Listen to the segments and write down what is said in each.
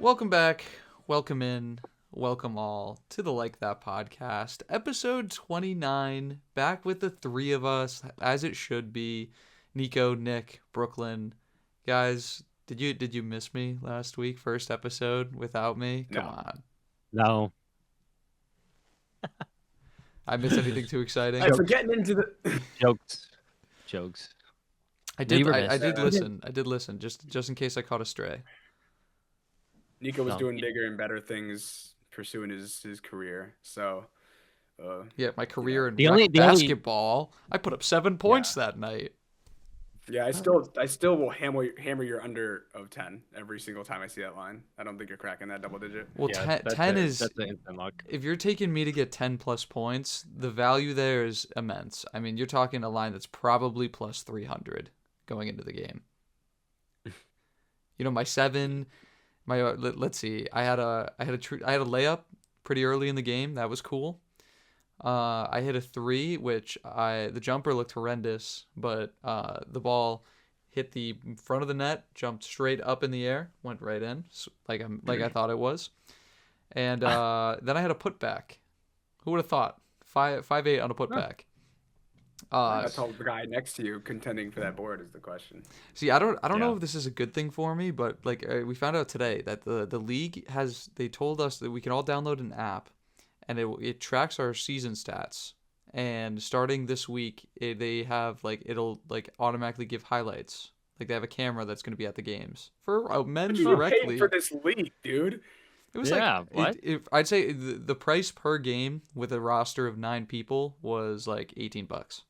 Welcome back, welcome in, welcome all to the Like That podcast, episode 29. Back with the three of us, as it should be. Nico, Nick, Brooklyn. Guys, did you miss me last week? First episode without me? Come No. on. No. I missed anything too exciting? For getting into the Jokes. I No, you did. were I missed. did listen. I did listen, just in case I caught a stray. Nico was No. doing bigger and better things, pursuing his career. So, Yeah, my career in The only- basketball. I put up 7 points that night. yeah, I still will hammer your under of 10 every single time I see that line. I don't think you're cracking that double digit. Well, Yeah, 10 is. that's the instant luck. If you're taking me to get 10 plus points, the value there is immense. I mean, you're talking a line that's probably plus 300 going into the game. My 7, let's see. I had a layup pretty early in the game. That was cool. I hit a 3, which the jumper looked horrendous, but the ball hit the front of the net, jumped straight up in the air, went right in, like I thought it was. And then I had a putback. Who would have thought? 5'8" on a putback. That's all the guy next to you contending for that board is the question. See, I don't know Yeah. if this is a good thing for me, but we found out today that the league they told us that we can all download an app, and it tracks our season stats. And starting this week, they have it'll automatically give highlights. Like they have a camera that's going to be at the games for men You were directly. paying for this league, dude. It was Yeah, what? I'd say the price per game with a roster of 9 people was like $18.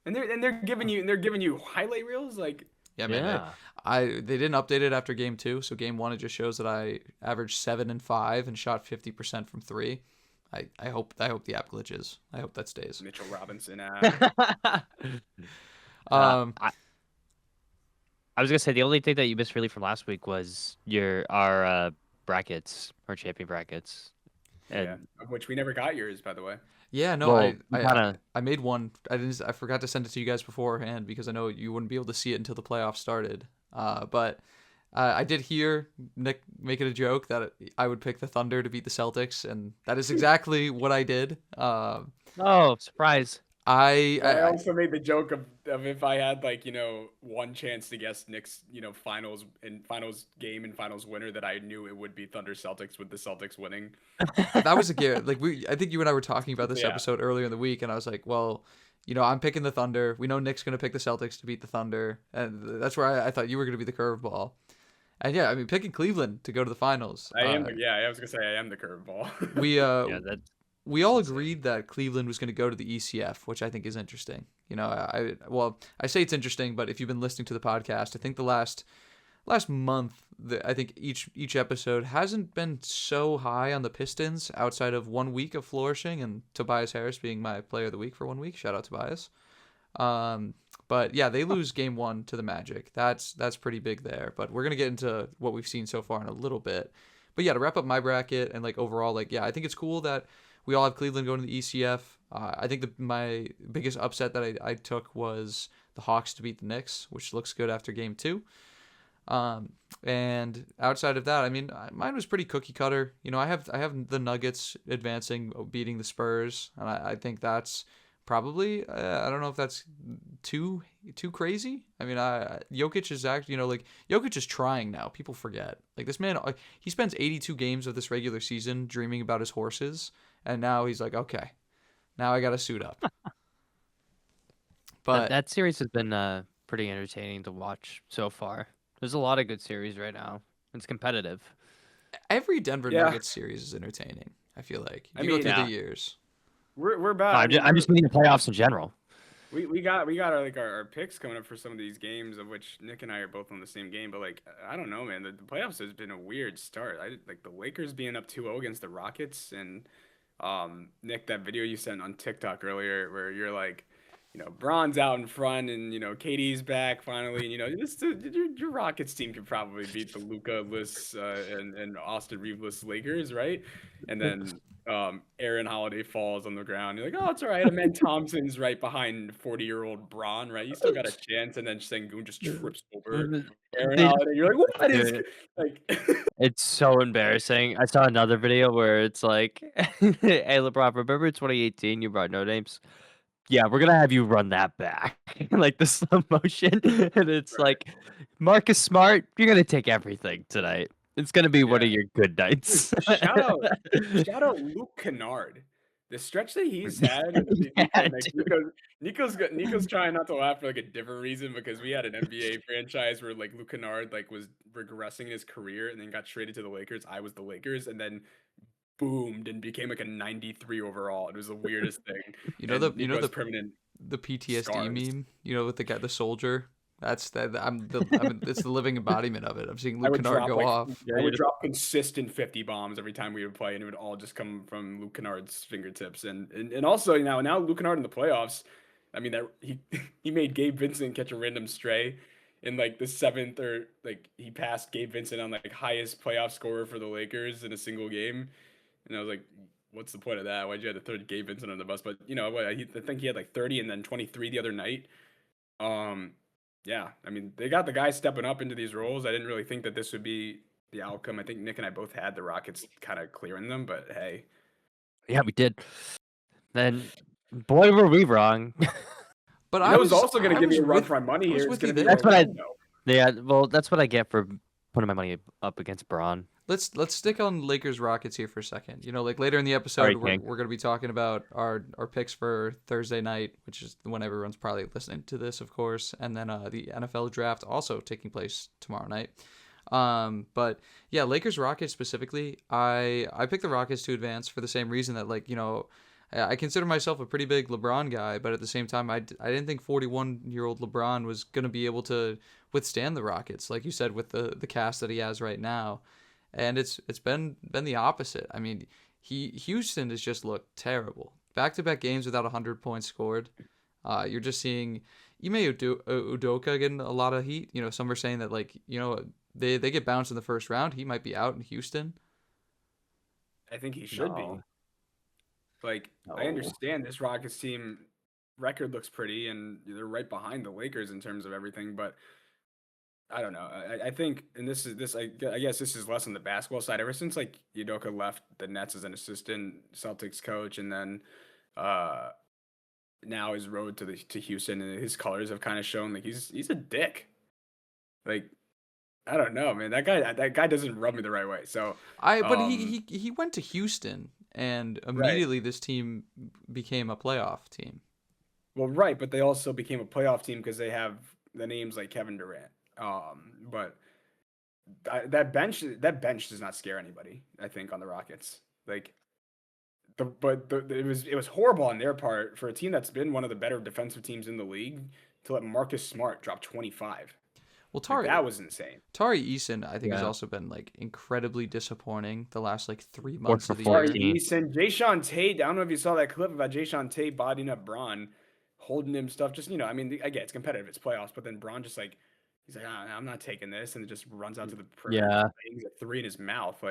And they're giving you highlight reels like. Yeah, man. Yeah. They didn't update it after game 2, so game 1 it just shows that I averaged 7 and 5 and shot 50% from 3. I hope the app glitches. I hope that stays. Mitchell Robinson. I was gonna say the only thing that you missed really from last week was our brackets, our champion brackets. Yeah, of which we never got yours, by the way. Yeah, no, Well, I kinda- I made one. I forgot to send it to you guys beforehand because I know you wouldn't be able to see it until the playoffs started. But I did hear Nick making a joke that I would pick the Thunder to beat the Celtics, and that is exactly what I did. Oh, surprise! I I also made the joke of if I had one chance to guess Nick's finals game and finals winner, that I knew it would be Thunder Celtics with the Celtics winning. that was a gift. I think you and I were talking about this Yeah. episode earlier in the week, and I was like, well, I'm picking the Thunder. We know Nick's gonna pick the Celtics to beat the Thunder, and that's where I thought you were gonna be the curveball. And yeah, I mean, picking Cleveland to go to the finals. I am. I was gonna say I am the curveball. We Yeah, we all agreed that Cleveland was going to go to the ECF, which I think is interesting. I say it's interesting, but if you've been listening to the podcast, I think the last month, I think each episode hasn't been so high on the Pistons outside of 1 week of flourishing and Tobias Harris being my player of the week for 1 week. Shout out Tobias. But yeah, they lose game 1 to the Magic. That's pretty big there. But we're gonna get into what we've seen so far in a little bit. But yeah, to wrap up my bracket and overall, I think it's cool that we all have Cleveland going to the ECF. I think my biggest upset that I took was the Hawks to beat the Knicks, which looks good after game 2. And outside of that, I mean, mine was pretty cookie cutter. I have the Nuggets advancing, beating the Spurs, and I think that's probably I don't know if that's too crazy. I mean, Jokic is actually Jokic is trying now. People forget this man. He spends 82 games of this regular season dreaming about his horses, and now he's like, okay, now I got to suit up. But that series has been pretty entertaining to watch so far. There's a lot of good series right now. It's competitive. every Denver Yeah. Nuggets series is entertaining. I feel like I you go mean, through yeah. the years. We're about. I'm just meaning the playoffs in general. We got our picks coming up for some of these games, of which Nick and I are both on the same game. But I don't know, man. The playoffs has been a weird start. The Lakers being up 2-0 against the Rockets, and Nick, that video you sent on TikTok earlier where you're Braun's out in front, and KD's back finally, and your Rockets team could probably beat the Luka-less and Austin Reeves Lakers, right? And then Aaron Holiday falls on the ground. You're like, oh, it's all right. Amen Thompson's right behind 40-year-old Braun, right? You still got a chance, and then Sengun just trips over Aaron They- Holiday. You're like, what is Dude, like? it's so embarrassing. I saw another video where it's like, "Hey LeBron, remember 2018? You brought no names. Yeah, we're gonna have you run that back, like the slow motion." And it's Right. like, Marcus Smart, you're gonna take everything tonight. It's gonna be one Yeah. of your good Dude, nights. shout out Luke Kennard. The stretch that he's had, Yeah, like dude. Nico's trying not to laugh for like a different reason because we had an NBA franchise where like Luke Kennard like was regressing in his career and then got traded to the Lakers. I was the Lakers and then boomed and became like a 93 overall. It was the weirdest thing. You know the And you Nico know has permanent the PTSD scars. meme. With the soldier. It's the living embodiment of it. I'm seeing I Luke would Kennard drop go like off. I would drop consistent 50 bombs every time we would play, and it would all just come from Luke Kennard's fingertips. And also now Luke Kennard in the playoffs, I mean that he made Gabe Vincent catch a random stray in like the seventh or like he passed Gabe Vincent on like highest playoff scorer for the Lakers in a single game, and I was like, what's the point of that? Why'd you have to throw Gabe Vincent on the bus? But I think he had like 30 and then 23 the other night. Um, yeah, I mean, they got the guys stepping up into these roles. I didn't really think that this would be the outcome. I think Nick and I both had the Rockets kind of clearing them, but hey, Yeah, we did. Then, boy, were we wrong. But you know who's also going to give me a run for my money I was here? It's with going you to be there. That's what I. Orlando. Yeah, well, that's what I get for putting my money up against Braun. Let's stick on Lakers Rockets here for a second. Like later in the episode, Sorry, we're King. going to be talking about our picks for Thursday night, which is when everyone's probably listening to this, of course, and then the NFL draft also taking place tomorrow night. But yeah, Lakers Rockets specifically, I picked the Rockets to advance for the same reason that I consider myself a pretty big LeBron guy, but at the same time, I didn't think 41-year-old LeBron was going to be able to withstand the Rockets, like you said, with the cast that he has right now. And it's been the opposite. I mean, Houston has just looked terrible. Back-to-back games without 100 points scored. You're just seeing Ime Udoka getting a lot of heat. Some are saying that they get bounced in the first round. He might be out in Houston. I think he should be. No. Like, No. I understand this Rockets team record looks pretty, and they're right behind the Lakers in terms of everything, but I don't know. I think, and I guess this is less on the basketball side. Ever since like Udoka left the Nets as an assistant Celtics coach, and then uh now his road to Houston, and his colors have kind of shown like he's a dick. Like I don't know, man. That guy doesn't rub me the right way. So But he went to Houston, and right. immediately this team became a playoff team. Well, right, but they also became a playoff team because they have the names like Kevin Durant. But that bench does not scare anybody. I think on the Rockets, like it was horrible on their part for a team that's been one of the better defensive teams in the league to let Marcus Smart drop 25. Well, That was insane. Tari Eason, I think, has Yeah. also been incredibly disappointing the last 3 Four months for of the 14. year. Eason, Jayshawn Tate. I don't know if you saw that clip about Jayshawn Tate bodying up Braun, holding him stuff. Just I mean, again, it's competitive, it's playoffs, but then Braun just he's like, I'm not taking this, and it just runs out to the perimeter. Yeah. He's a 3 in his mouth,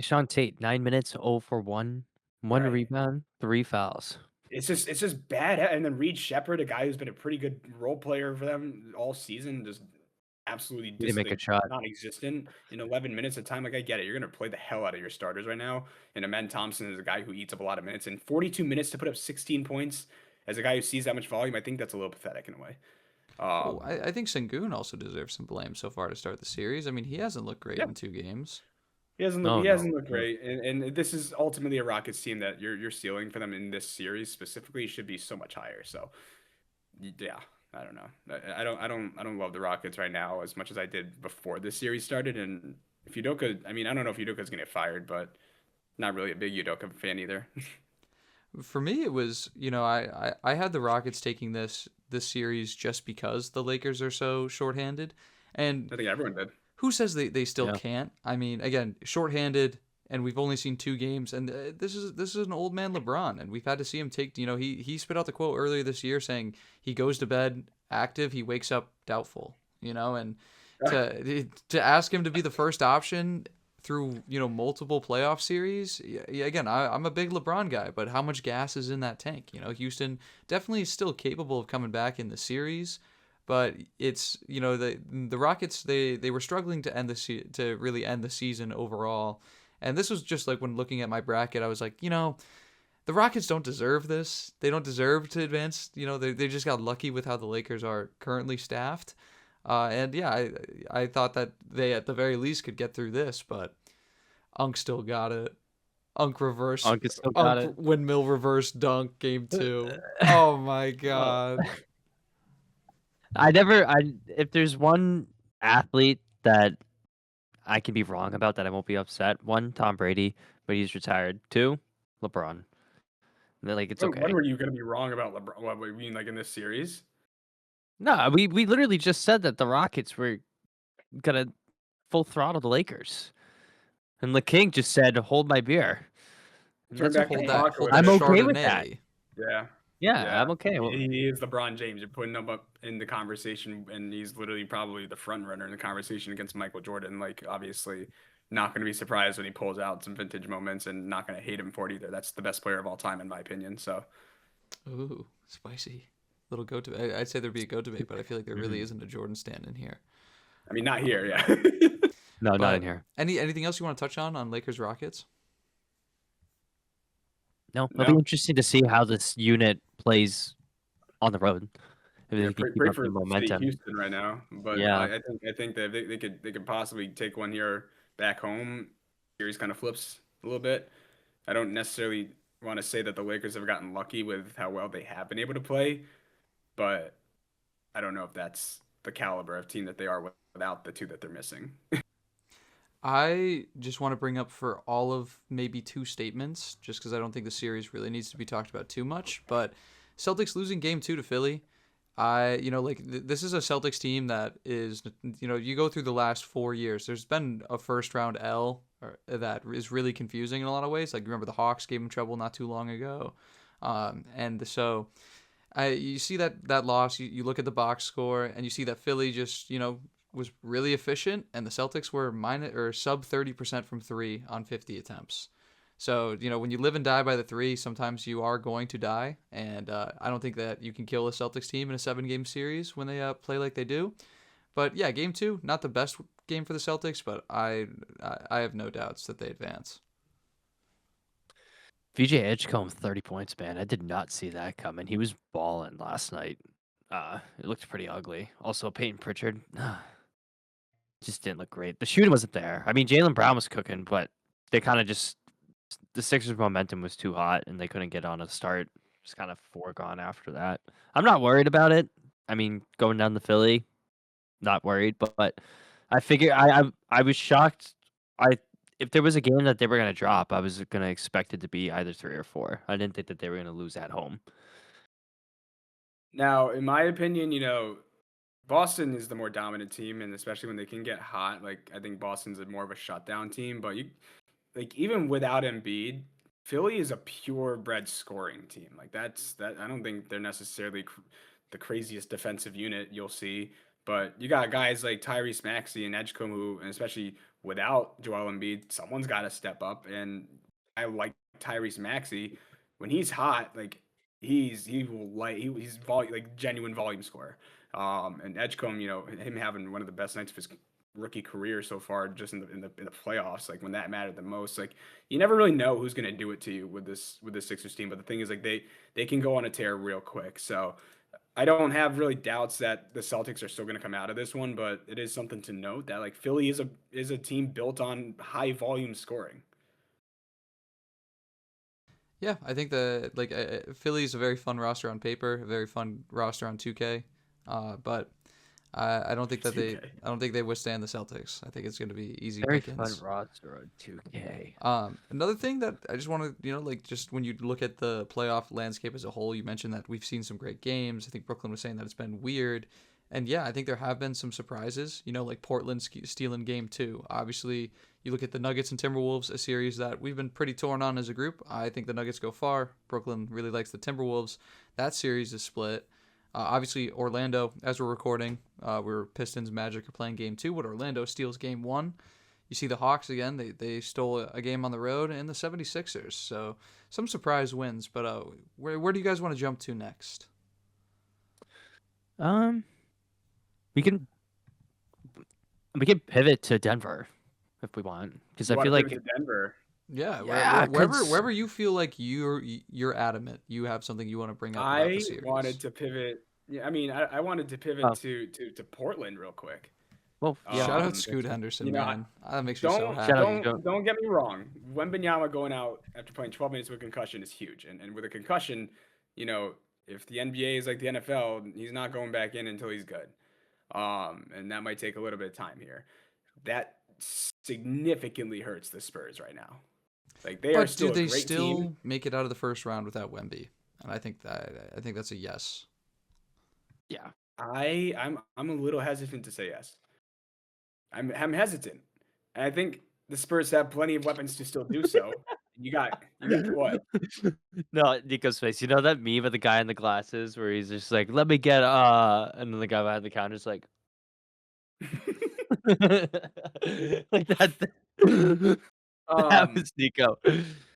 Sean Tate, 9 minutes, 0 for 1, 1 Right. rebound, 3 fouls. It's just bad. And then Reed Shepard, a guy who's been a pretty good role player for them all season, just absolutely Didn't make a shot. non-existent in 11 minutes of time. Like I get it, you're gonna play the hell out of your starters right now. And Amen Thompson is a guy who eats up a lot of minutes. In 42 minutes to put up 16 points as a guy who sees that much volume, I think that's a little pathetic in a way. Well, I think Sengun also deserves some blame so far to start the series. I mean, he hasn't looked great in 2 games. He hasn't No, looked great, and this is ultimately a Rockets team that your ceiling for them in this series specifically should be so much higher. So, yeah, I don't know. I don't love the Rockets right now as much as I did before this series started. And if Udoka, I mean, I don't know if Udoka's gonna get fired, but not really a big Udoka fan either. For me, it was I had the Rockets taking this series just because the Lakers are so shorthanded, and I think everyone did. who says they still Yeah. can't? I mean, again, shorthanded and we've only seen 2 games, and this is an old man LeBron, and we've had to see him take. He spit out the quote earlier this year saying he goes to bed active, he wakes up doubtful. And to ask him to be the first option through multiple playoff series, yeah, again, I'm a big LeBron guy, but how much gas is in that tank? Houston definitely is still capable of coming back in the series, but it's the Rockets, they were struggling to really end the season overall, and this was just like when looking at my bracket, I was like, the Rockets don't deserve this. They don't deserve to advance. They just got lucky with how the Lakers are currently staffed. And yeah, I thought that they at the very least could get through this, but Unk still got it. Unk still got it. Windmill reverse dunk game 2. Oh my god. If there's one athlete that I can be wrong about that I won't be upset, 1, Tom Brady, but he's retired. 2, LeBron. Like, it's okay. When were you going to be wrong about LeBron? What you mean, like in this series? No, we literally just said that the Rockets were gonna full throttle the Lakers, and the King just said, "Hold my beer." Turn back hold the that, clock hold or that I'm okay Chardonnay. with that. Yeah, I'm okay. He is LeBron James. You're putting him up in the conversation, and he's literally probably the front runner in the conversation against Michael Jordan. Like, obviously, not going to be surprised when he pulls out some vintage moments, and not going to hate him for it either. That's the best player of all time, in my opinion. So, ooh, spicy. Little go to. I'd say there'd be a go debate, but I feel like there really isn't a Jordan stand in here. I mean, not here, yeah. No, not in here. Anything else you want to touch on Lakers Rockets? No, it'll be interesting to see how this unit plays on the road. Yeah, pray for momentum. Houston right now, but yeah, I think that they could possibly take one here back home. Series kind of flips a little bit. I don't necessarily want to say that the Lakers have gotten lucky with how well they have been able to play, but I don't know if that's the caliber of team that they are without the 2 that they're missing. I just want to bring up for all of maybe 2 statements, just because I don't think the series really needs to be talked about too much. But Celtics losing game 2 to Philly, this is a Celtics team that is, you go through the last 4 years. There's been a first round L that is really confusing in a lot of ways. Like, remember the Hawks gave them trouble not too long ago, and so you see that loss. You look at the box score and you see that Philly just was really efficient, and the Celtics were sub 30% from 3 on 50 attempts. So, when you live and die by the 3, sometimes you are going to die, and I don't think that you can kill a Celtics team in a 7-game series when they play like they do. But yeah, game 2, not the best game for the Celtics, but I have no doubts that they advance. VJ Edgecombe 30 points, man. I did not see that coming. He was balling last night. It looked pretty ugly. Also, Peyton Pritchard just didn't look great. The shooting wasn't there. I mean, Jaylen Brown was cooking, but they kind of the Sixers' momentum was too hot, and they couldn't get on a start. Just kind of foregone after that. I'm not worried about it. I mean, going down to Philly, not worried, but I figure I was shocked. If there was a game that they were going to drop, I was going to expect it to be either 3 or 4. I didn't think that they were going to lose at home. Now, in my opinion, Boston is the more dominant team, and especially when they can get hot, like I think Boston's more of a shutdown team. But even without Embiid, Philly is a purebred scoring team. Like that. I don't think they're necessarily the craziest defensive unit you'll see, but you got guys like Tyrese Maxey and Edgecombe and especially without Joel Embiid, someone's got to step up. And I like Tyrese Maxey when he's hot. Like he's genuine volume scorer. And Edgecombe, him having one of the best nights of his rookie career so far, just in the playoffs, like when that mattered the most. Like you never really know who's gonna do it to you with this Sixers team. But the thing is, like they can go on a tear real quick. So I don't have really doubts that the Celtics are still gonna come out of this one. But it is something to note that like Philly is a team built on high volume scoring. Yeah, I think Philly's a very fun roster on paper, a very fun roster on 2K, but I don't think they withstand the Celtics. I think it's going to be easy very pickings. Fun roster on 2K. Another thing that I just want to just when you look at the playoff landscape as a whole, you mentioned that we've seen some great games. I think Brooklyn was saying that it's been weird. And yeah, I think there have been some surprises, like Portland stealing game 2. Obviously, you look at the Nuggets and Timberwolves, a series that we've been pretty torn on as a group. I think the Nuggets go far. Brooklyn really likes the Timberwolves. That series is split. Obviously, Orlando, as we're recording, we're Pistons Magic are playing game 2, but Orlando steals game 1. You see the Hawks again. They stole a game on the road, and the 76ers. So some surprise wins. But where do you guys want to jump to next? We can pivot to Denver if we want, because I feel like Denver. Yeah, Yeah, wherever you feel like you're adamant, you have something you want to bring up about the I series. wanted to pivot. Yeah, I mean, I wanted to pivot to Portland real quick. well, yeah. Shout out Scoot Henderson, man. That makes me so happy. Don't get me wrong. Wembanyama going out after playing 12 minutes with a concussion is huge, and with a concussion, if the NBA is like the NFL, he's not going back in until he's good. And that might take a little bit of time here. That significantly hurts the Spurs right now. Like they are still a great team. But do they still make it out of the first round without Wemby? And I think that's a yes. Yeah. I'm a little hesitant to say yes. I'm hesitant. And I think the Spurs have plenty of weapons to still do so. You got what? No, Nico's face. You know that meme of the guy in the glasses where he's just like, "Let me get and then the guy behind the counter's like, like that. That was Nico.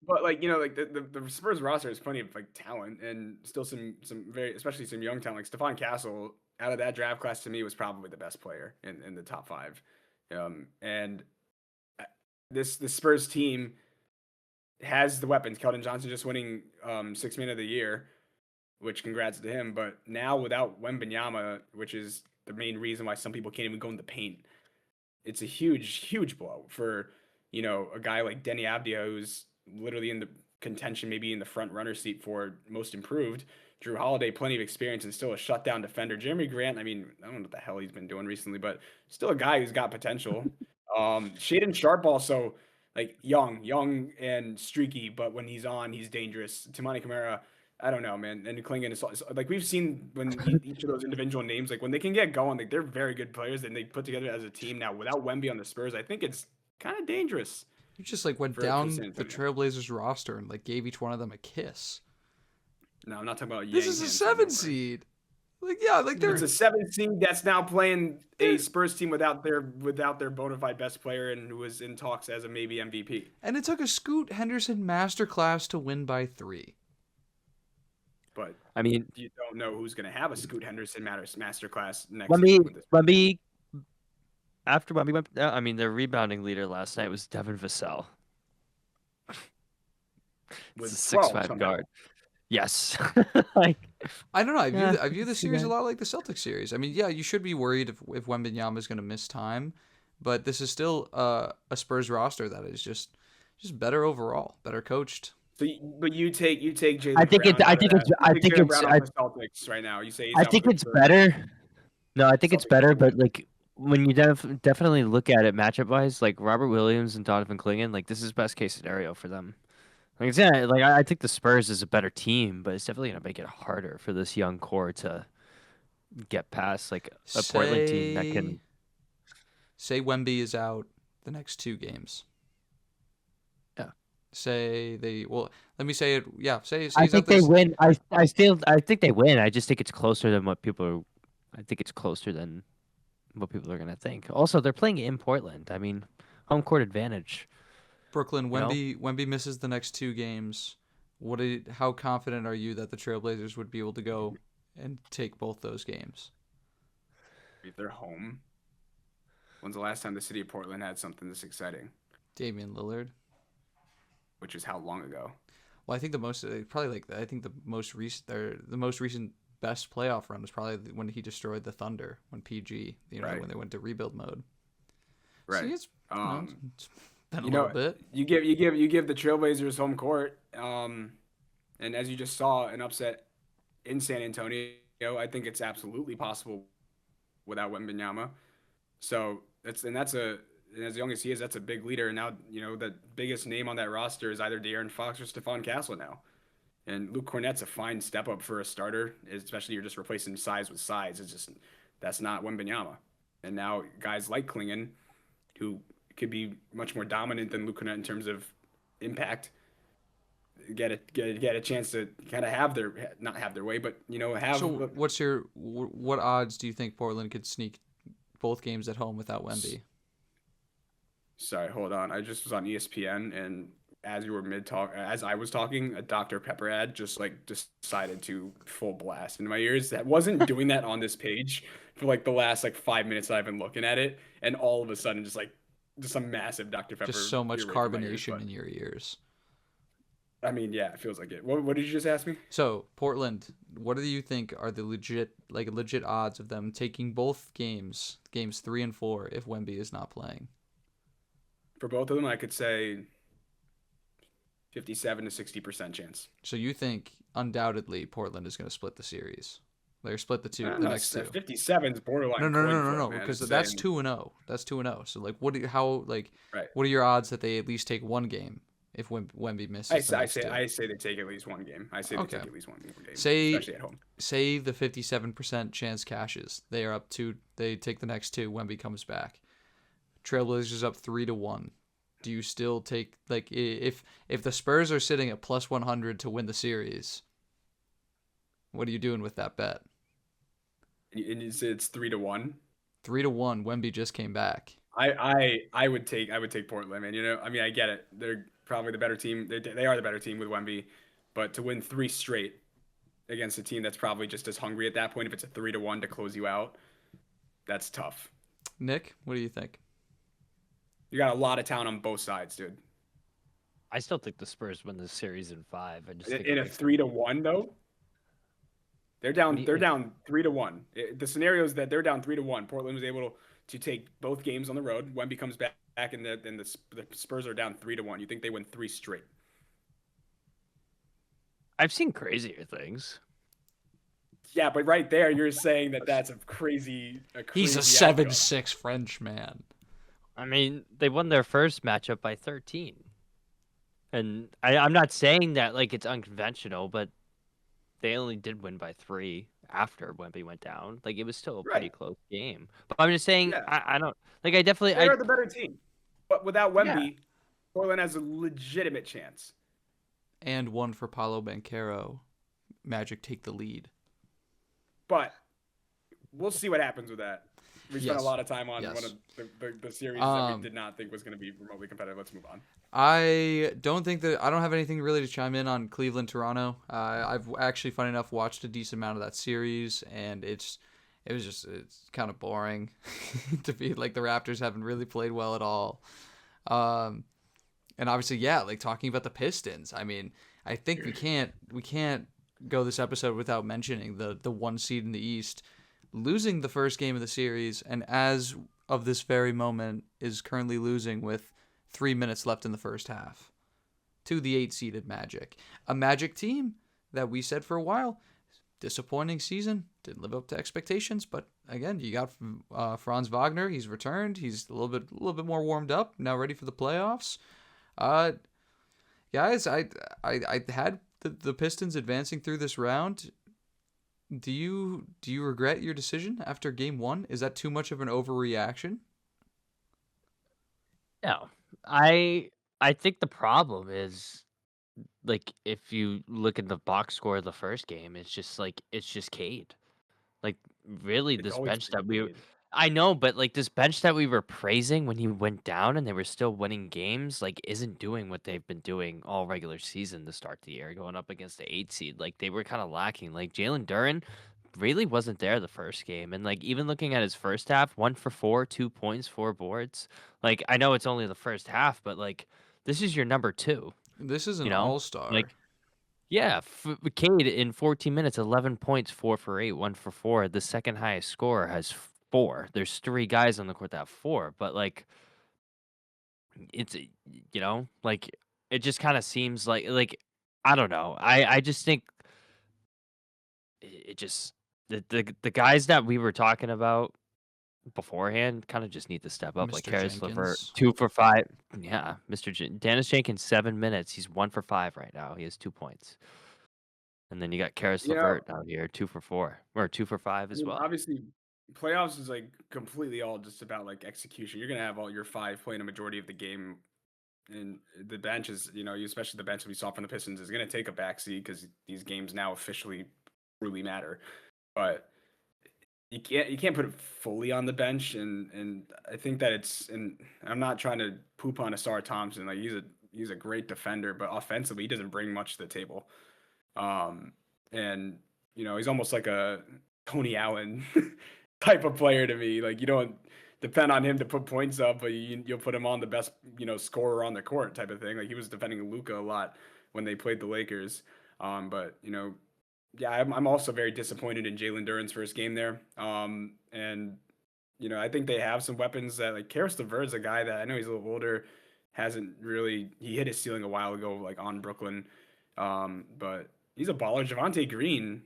But like the Spurs roster has plenty of like talent and still some very, especially some young talent. Like Stephon Castle out of that draft class to me was probably the best player in the top 5. And this Spurs team has the weapons. Keldon Johnson just winning 6th Man of the Year, which congrats to him. But now without Wembanyama, which is the main reason why some people can't even go in the paint, it's a huge blow for a guy like Denny Avdia, who's literally in the contention, maybe in the front runner seat for most improved. Drew Holiday, plenty of experience and still a shutdown defender. Jeremy Grant, I mean, I don't know what the hell he's been doing recently, but still a guy who's got potential. Shaedon Sharp also, like young and streaky, but when he's on, he's dangerous. Tamani Kamara, I don't know, man. And Klingon is like, we've seen when each of those individual names, like when they can get going, like they're very good players and they put together as a team. Now without Wemby on the Spurs, I think it's kind of dangerous. You just like went down the Trailblazers roster and like gave each one of them a kiss. No, I'm not talking about. This is a 7 seed. Like yeah, like it's a 7 seed that's now playing a Spurs team without their bona fide best player and who was in talks as a maybe MVP. And it took a Scoot Henderson masterclass to win by 3. But I mean, you don't know who's going to have a Scoot Henderson masterclass next. Wemby. After Wemby went, I mean, their rebounding leader last night was Devin Vassell. With a 6'5" guard. Yes. I don't know. I view the series a lot like the Celtics series. I mean, yeah, you should be worried if Wembanyama is going to miss time, but this is still a Spurs roster that is just better overall, better coached. So, but you take Jaylen. I think it's Celtics right now. You say I think it's better. No, I think it's better, but like when you definitely look at it matchup wise, like Robert Williams and Donovan Clingan, like this is best case scenario for them. Like I think the Spurs is a better team, but it's definitely gonna make it harder for this young core to get past like a Portland team that can. Say Wemby is out the next 2 games. Yeah. Say they let me say it. Yeah. Say I think they win. I think they win. I just think it's closer than what people are. I think it's closer than what people are gonna think. Also, they're playing in Portland. I mean, home court advantage. Brooklyn, Wemby misses the next 2 games. How confident are you that the Trailblazers would be able to go and take both those games? If they're home. When's the last time the city of Portland had something this exciting? Damian Lillard. Which is how long ago? Well, I think the most recent best playoff run was probably when he destroyed the Thunder when PG, when they went to rebuild mode. Right. So it's been a little bit. You give the Trailblazers home court, and as you just saw, an upset in San Antonio. I think it's absolutely possible without Wembanyama. So as young as he is, that's a big leader. And now the biggest name on that roster is either De'Aaron Fox or Stephon Castle now. And Luke Cornett's a fine step up for a starter, especially you're just replacing size with size. It's just That's not Wembanyama. And now guys like Klingon, who could be much more dominant than Lukanut in terms of impact, get a chance to kind of have their not have their way, but have. So what odds do you think Portland could sneak both games at home without Wemby? Sorry, hold on. I just was on ESPN, and as you were as I was talking, a Dr. Pepper ad just decided to full blast into my ears. That wasn't doing that on this page for like the last 5 minutes that I've been looking at it, and all of a sudden just a massive Dr. Pepper. Just so much ear rape in my ears, carbonation but- in your ears. I mean, yeah, it feels like it. What did you just ask me? So Portland, what do you think are the legit odds of them taking both games 3 and 4, if Wemby is not playing? For both of them, I could say 57 to 60% chance. So you think undoubtedly Portland is going to split the series? They're split the next two. 57 is borderline. No, because that's 2-0. That's 2-0. So what are your odds that they at least take one game if Wemby misses? I say they take at least one game. I say they take at least one game, especially at home. Say the 57% chance cashes. They are up 2. They take the next 2. Wemby comes back. Trailblazers up 3-1. Do you still take if the Spurs are sitting at plus 100 to win the series? What are you doing with that bet? And you said it's 3-1. 3-1. Wemby just came back. I would take Portland, man. I mean, I get it. They're probably the better team. They are the better team with Wemby, but to win 3 straight against a team that's probably just as hungry at that point, if it's a 3-1 to close you out, that's tough. Nick, what do you think? You got a lot of talent on both sides, dude. I still think the Spurs win the series in 5. I just think in a 3-1 though. They're down 3-1. The scenario is that they're down 3-1. Portland was able to take both games on the road. Wemby comes back, and the Spurs are down 3-1. You think they win 3 straight? I've seen crazier things. Yeah, but right there, you're saying that's a crazy He's a 7'6" French man. I mean, they won their first matchup by 13. And I'm not saying that it's unconventional, but they only did win by 3 after Wemby went down. It was still a pretty close game. But I'm just saying, I don't I definitely. They're the better team, but without Wemby, Portland has a legitimate chance. And one for Paolo Banchero. Magic take the lead. But we'll see what happens with that. We spent a lot of time on one of the series that we did not think was going to be remotely competitive. Let's move on. I don't have anything really to chime in on Cleveland, Toronto. I've actually, funny enough, watched a decent amount of that series, and it's kind of boring to be the Raptors haven't really played well at all. And obviously, talking about the Pistons. I mean, I think we can't go this episode without mentioning the 1 seed in the East losing the first game of the series, and as of this very moment is currently losing with 3 minutes left in the first half to the 8-seeded Magic. A Magic team that we said for a while, disappointing season, didn't live up to expectations, but again, you got Franz Wagner, he's returned, he's a little bit more warmed up, now ready for the playoffs. Guys, I had the Pistons advancing through this round. Do you regret your decision after game 1? Is that too much of an overreaction? No. I think the problem is if you look at the box score of the first game, it's just Cade. Really, It's this always bench that been Cade. I know, but this bench that we were praising when he went down and they were still winning games, isn't doing what they've been doing all regular season to start the year, going up against the 8 seed. They were kind of lacking. Jalen Duren really wasn't there the first game, and even looking at his first half, 1 for 4, 2 points, 4 boards. I know it's only the first half, but this is your number 2. This is an all-star. Yeah, Cade in 14 minutes, 11 points, 4 for 8, 1 for 4. The second highest scorer has 4. There's 3 guys on the court that have 4, but it's it just kind of seems I don't know. I just think it just the guys that we were talking about beforehand kind of just need to step up. Mr. Karis LeVert, Jenkins. 2 for 5. Yeah, Dennis Jenkins, 7 minutes. He's 1 for 5 right now. He has 2 points. And then you got Karis LeVert down here, 2 for 4 or 2 for 5 as well. Obviously, playoffs is like completely all just about like execution. You're gonna have all your five playing a majority of the game, and the bench is, especially the bench that we saw from the Pistons is gonna take a backseat because these games now officially truly matter. But you can't put it fully on the bench, and I think that and I'm not trying to poop on Asar Thompson. Like he's a great defender, but offensively he doesn't bring much to the table. And he's almost like a Tony Allen type of player to me. Like you don't depend on him to put points up, but you'll put him on the best scorer on the court type of thing. Like he was defending Luka a lot when they played the Lakers. But yeah, I'm also very disappointed in Jalen Duren's first game there. And I think they have some weapons that like Karis LeVert is a guy that I know he's a little older, he hit his ceiling a while ago, like on Brooklyn. But he's a baller. Javonte Green,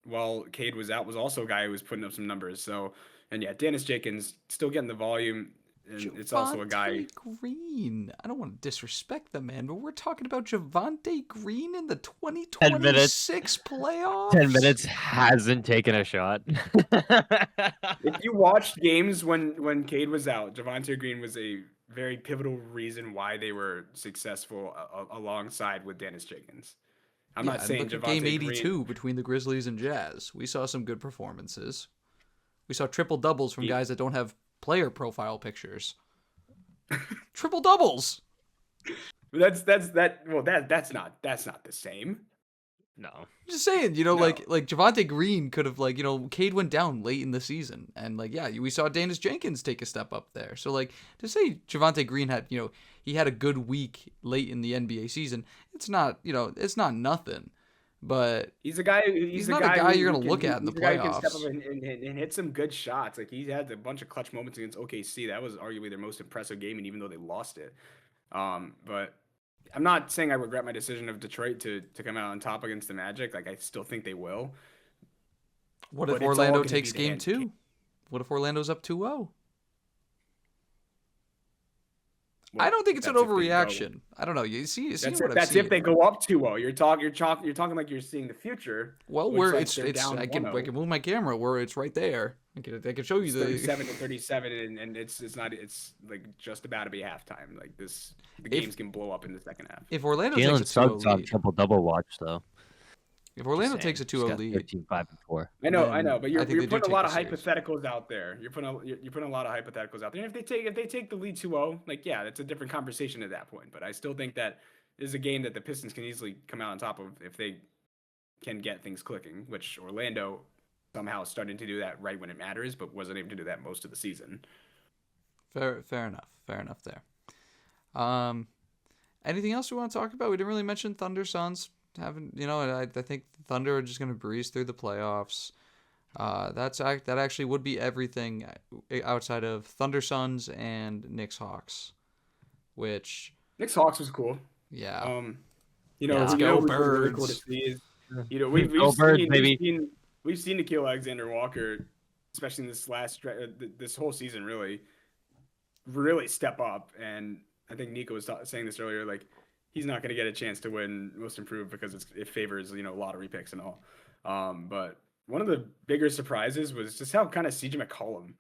while Cade was out, was also a guy who was putting up some numbers. So, and yeah, Dennis Jenkins still getting the volume. And it's also a guy. Javonte Green. I don't want to disrespect the man, but we're talking about Javonte Green in the 2026 playoffs. 10 minutes hasn't taken a shot. If you watched games when Cade was out, Javonte Green was a very pivotal reason why they were successful alongside with Dennis Jenkins. I'm not saying look at Javonte game 82 Green. between the Grizzlies and Jazz. We saw some good performances. We saw triple doubles from guys that don't have player profile pictures. Triple doubles. That's not the same. No. I'm just saying, No. like Javonte Green could have Cade went down late in the season, and we saw Dennis Jenkins take a step up there. So to say Javonte Green had he had a good week late in the NBA season, it's not it's not nothing. But he's a guy. He's not a guy you're gonna look at in the playoffs. He can step up and hit some good shots. Like he had a bunch of clutch moments against OKC. That was arguably their most impressive game, and even though they lost it, but I'm not saying I regret my decision of Detroit to come out on top against the Magic. Like I still think they will. What if Orlando takes game 2? What if Orlando's up 2-0? I don't think it's an overreaction. I don't know. You see what I'm saying. That's if they go up 2-0. You're talking like you're seeing the future. Well, where it's I can move my camera where it's right there. I can show you the 37-37, and it's like just about to be halftime. Like the games can blow up in the second half. If Orlando Jalen takes a 2-0 Suggs on lead, triple-double watch, though. If Orlando takes a 2-0 lead, 13, 5, and 4. I know, but you're putting a lot of series. hypotheticals out there. You're putting a lot of hypotheticals out there. And if they take the lead 2-0, like yeah, that's a different conversation at that point. But I still think that is a game that the Pistons can easily come out on top of if they can get things clicking, which Orlando somehow started to do that right when it matters, but wasn't able to do that most of the season. Fair enough there. Anything else we want to talk about? We didn't really mention Thunder Suns. I think the Thunder are just going to breeze through the playoffs. That actually would be everything outside of Thunder Suns and Knicks Hawks, which Knicks Hawks was cool. Yeah. Let's go Birds. Really cool to see is, we've seen Nickeil Alexander-Walker, especially in this whole season, really step up. And I think Nico was saying this earlier, like he's not going to get a chance to win Most Improved because it favors lottery picks and all. But one of the bigger surprises was just how kind of CJ McCollum,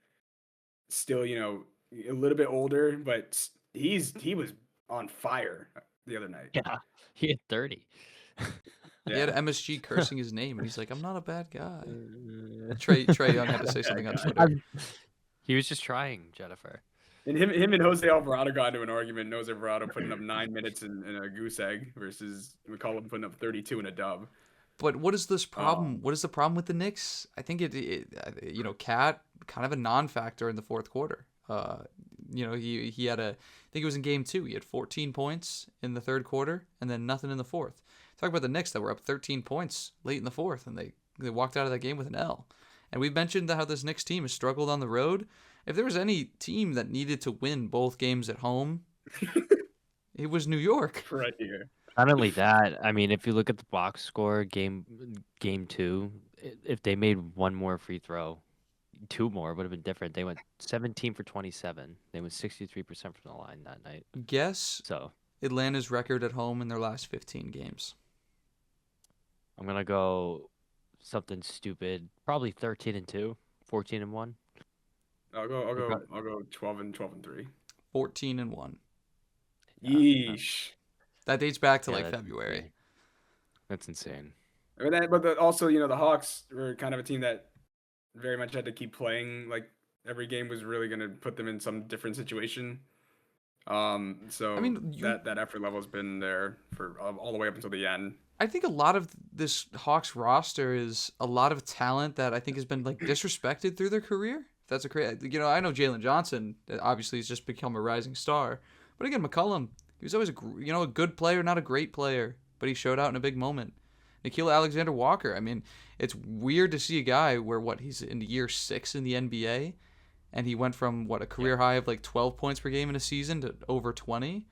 still a little bit older, but he was on fire the other night. Yeah, he had 30. He had MSG cursing his name, and he's like, "I'm not a bad guy." Trae Young had to say something on Twitter. He was just trying, Jennifer. And him and Jose Alvarado got into an argument. And Jose Alvarado putting up 9 minutes in a goose egg versus McCollum putting up 32 in a dub. But what is this problem? What is the problem with the Knicks? I think Cat kind of a non-factor in the fourth quarter. He had I think it was in game 2. He had 14 points in the third quarter and then nothing in the fourth. Talk about the Knicks that were up 13 points late in the fourth, and they walked out of that game with an L. And we've mentioned how this Knicks team has struggled on the road. If there was any team that needed to win both games at home, it was New York. Right here. Not only that, I mean, if you look at the box score, game 2, if they made one more free throw, 2 more would have been different. They went 17 for 27. They went 63% from the line that night. Guess Atlanta's record at home in their last 15 games. I'm gonna go something stupid. Probably 13-2, 14-1. I'll go 12-3. 14-1. Yeah, Yeesh. That dates back to yeah, like that's February. insane. That's insane. Also, the Hawks were kind of a team that very much had to keep playing. Like every game was really going to put them in some different situation. So I mean, that effort level has been there for all the way up until the end. I think a lot of this Hawks roster is a lot of talent that I think has been like disrespected through their career. If that's a great, I know Jalen Johnson obviously has just become a rising star, but again, McCollum, he was always a good player, not a great player, but he showed out in a big moment. Nikhil Alexander Walker. I mean, it's weird to see a guy where he's in year 6 in the NBA, and he went from a career high of like 12 points per game in a season to over 20.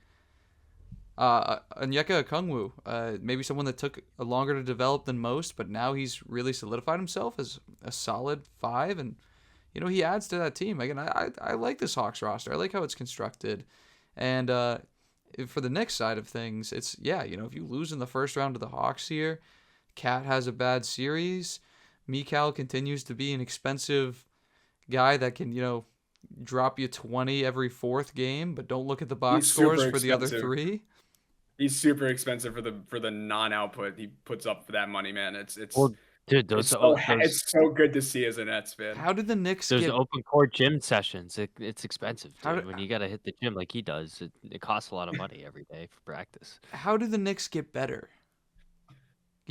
Onyeka Okongwu, maybe someone that took longer to develop than most, but now he's really solidified himself as a solid 5, and he adds to that team. Again, I like this Hawks roster. I like how it's constructed, and for the Knicks side of things, it's if you lose in the first round to the Hawks here, Cat has a bad series, Mikal continues to be an expensive guy that can drop you 20 every 4th game, but don't look at the box scores for the other 3. He's super expensive for the non-output he puts up for that money, man. Well, dude, it's so good to see as a Nets fan. How did the Knicks those get open court gym sessions? It's expensive, dude. When you gotta hit the gym like he does, it costs a lot of money every day for practice. How do the Knicks get better?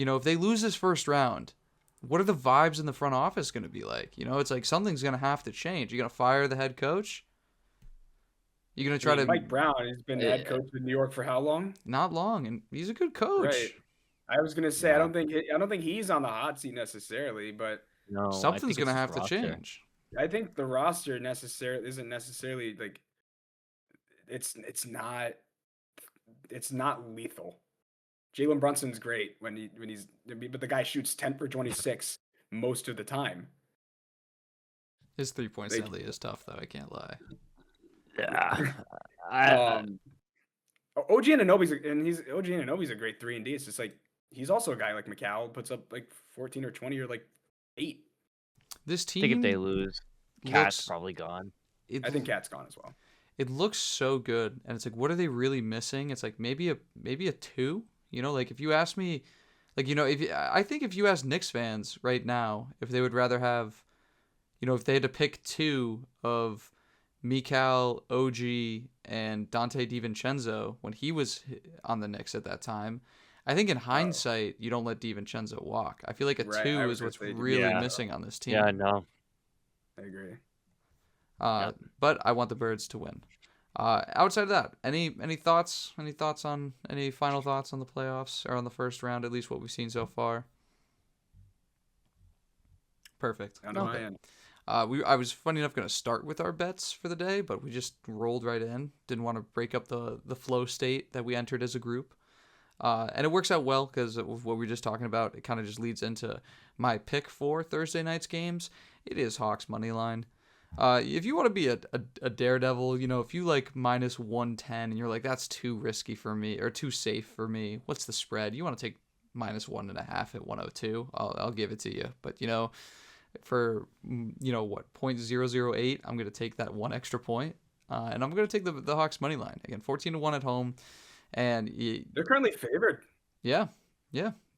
If they lose this first round, what are the vibes in the front office going to be like? It's like something's going to have to change. You're going to fire the head coach? You're going to try to... Mike Brown has been head coach in New York for how long? Not long, and he's a good coach. Right. I was going to say, I don't think he's on the hot seat necessarily, but no, something's going to have to change. I think the roster isn't necessarily like it's not lethal. Jalen Brunson's great when he's, but the guy shoots 10 for 26 most of the time. His 3-point sadly is tough though. I can't lie. Yeah. OG Anunoby's a great 3-and-D. It's just like he's also a guy like McCall puts up like 14 or 20 or like 8. This team, I think if they lose, Cat's probably gone. I think Cat's gone as well. It looks so good, and it's like, what are they really missing? It's like maybe a 2. Like if you ask me, like I think if you ask Knicks fans right now if they would rather have, if they had to pick 2 of Mikal, OG, and Dante DiVincenzo when he was on the Knicks at that time, I think in hindsight you don't let DiVincenzo walk. I feel like a 2 is what's really missing on this team. Yeah, I know. I agree. But I want the Birds to win. Outside of that, any thoughts? Any final thoughts on the playoffs or on the first round? At least what we've seen so far. Perfect. On my end. I was funny enough going to start with our bets for the day, but we just rolled right in. Didn't want to break up the flow state that we entered as a group. And it works out well because of what we were just talking about. It kind of just leads into my pick for Thursday night's games. It is Hawks money line. If you want to be a daredevil, if you like -110 and you're like, that's too risky for me or too safe for me, what's the spread? You want to take -1.5 at 102, I'll give it to you. But for what, 0.008, I'm gonna take that 1 extra point, and I'm gonna take the Hawks money line again, 14-1 at home, and they're currently favored. Yeah,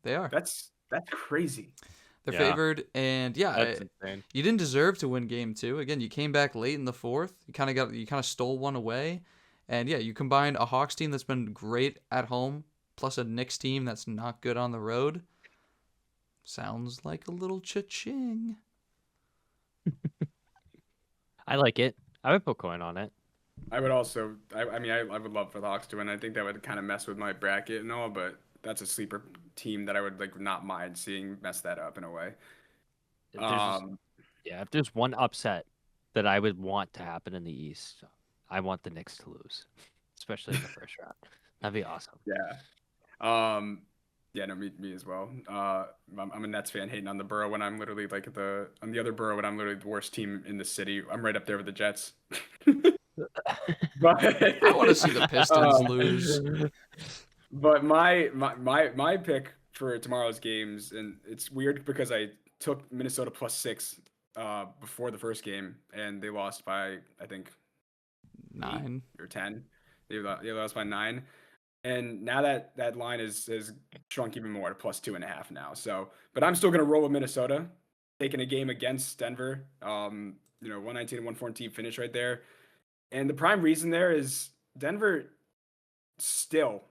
they are. That's crazy. They're favored, and That's insane. you didn't deserve to win game 2. Again, you came back late in the 4th. You kind of stole one away, and you combined a Hawks team that's been great at home plus a Knicks team that's not good on the road. Sounds like a little cha-ching. I like it. I would put coin on it. I would also. I would love for the Hawks to win. I think that would kind of mess with my bracket and all, but that's a sleeper team that I would not mind seeing mess that up in a way. If there's one upset that I would want to happen in the East, I want the Knicks to lose, especially in the first round. That'd be awesome. Yeah. No, me as well. I'm a Nets fan hating on the borough when I'm literally on the other borough when I'm literally the worst team in the city. I'm right up there with the Jets. But I want to see the Pistons lose. But my pick for tomorrow's games, and it's weird because I took Minnesota +6 before the first game, and they lost by I think 9. 8 or 10. They lost by 9, and now that line is shrunk even more to +2.5 now. So, but I'm still gonna roll with Minnesota, taking a game against Denver. 119 and 114 finish right there, and the prime reason there is Denver still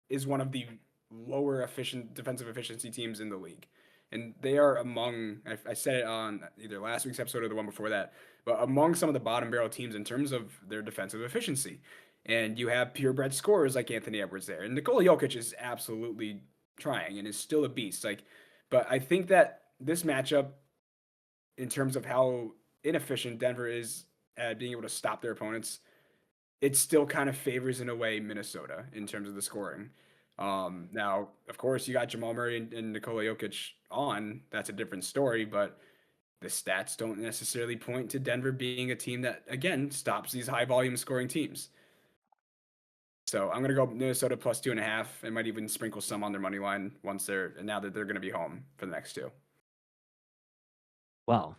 is one of the lower efficient defensive efficiency teams in the league. And they are among, I said it on either last week's episode or the one before that, but among some of the bottom barrel teams in terms of their defensive efficiency. And you have purebred scorers like Anthony Edwards there. And Nikola Jokic is absolutely trying and is still a beast. But I think that this matchup, in terms of how inefficient Denver is at being able to stop their opponents, it still kind of favors in a way Minnesota in terms of the scoring. Now, of course, you got Jamal Murray and Nikola Jokic on. That's a different story, but the stats don't necessarily point to Denver being a team that, again, stops these high volume scoring teams. So I'm gonna go Minnesota +2.5. I might even sprinkle some on their money line now that they're gonna be home for the next two. Well,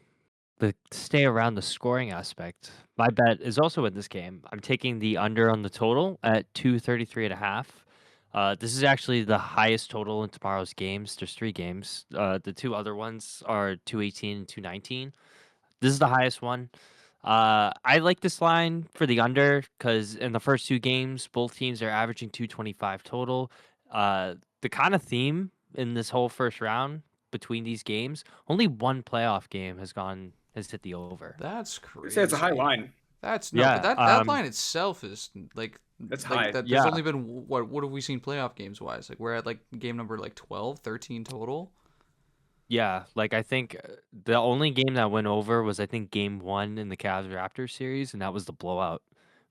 to stay around the scoring aspect, my bet is also in this game. I'm taking the under on the total at 233.5. This is actually the highest total in tomorrow's games. There's 3 games. The 2 other ones are 218 and 219. This is the highest one. I like this line for the under because in the first 2 games, both teams are averaging 225 total. The kind of theme in this whole first round between these games, only one playoff game has hit the over. That's They say it's a high crazy. line. That's no, but Yeah, that line itself is like That's like high. that. yeah, There's only been what have we seen playoff games wise? Like we're at like game number like 12, 13 total. yeah. Like I think the only game that went over was I think game 1 in the Cavs Raptors series, and that was the blowout.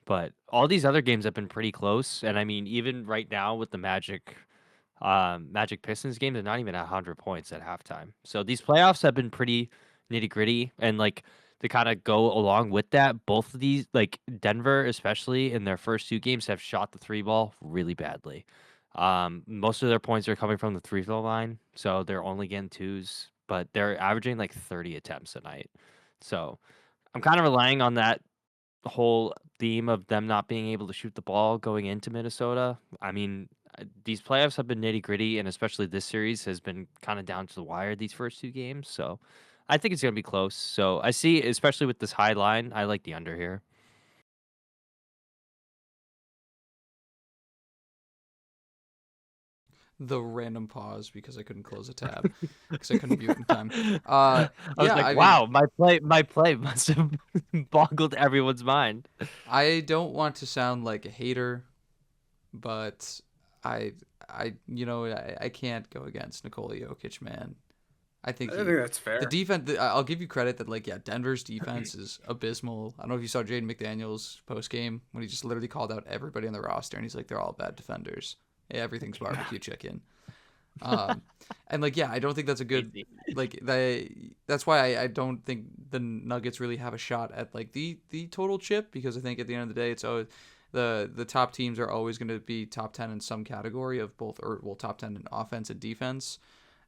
But all these other games have been pretty close, and I mean even right now with the Magic Pistons game, they're not even at 100 points at halftime. So these playoffs have been pretty nitty gritty, and like to kind of go along with that, both of these, like Denver especially in their first 2 games, have shot the 3 ball really badly. Most of their points are coming from the 3 throw line, so they're only getting 2s, but they're averaging like 30 attempts a night. So I'm kind of relying on that whole theme of them not being able to shoot the ball going into Minnesota. I mean, these playoffs have been nitty gritty, and especially this series has been kind of down to the wire these first 2 games. So I think it's going to be close. So I see, especially with this high line, I like the under here. The random pause because I couldn't close a tab because I couldn't mute in time. I was Yeah, like, I mean, wow, my play must have boggled everyone's mind. I don't want to sound like a hater, but I I can't go against Nikola Jokic, man. I think I think that's fair. the defense. I'll give you credit that like Denver's defense is abysmal. I don't know if you saw Jaden McDaniels post game when he just literally called out everybody on the roster and he's like they're all bad defenders. Yeah, everything's barbecue chicken. And like I don't think that's a good like that's why I don't think the Nuggets really have a shot at like the total chip, because I think at the end of the day it's always the top teams are always going to be top 10 in some category of both, or well, top 10 in offense and defense.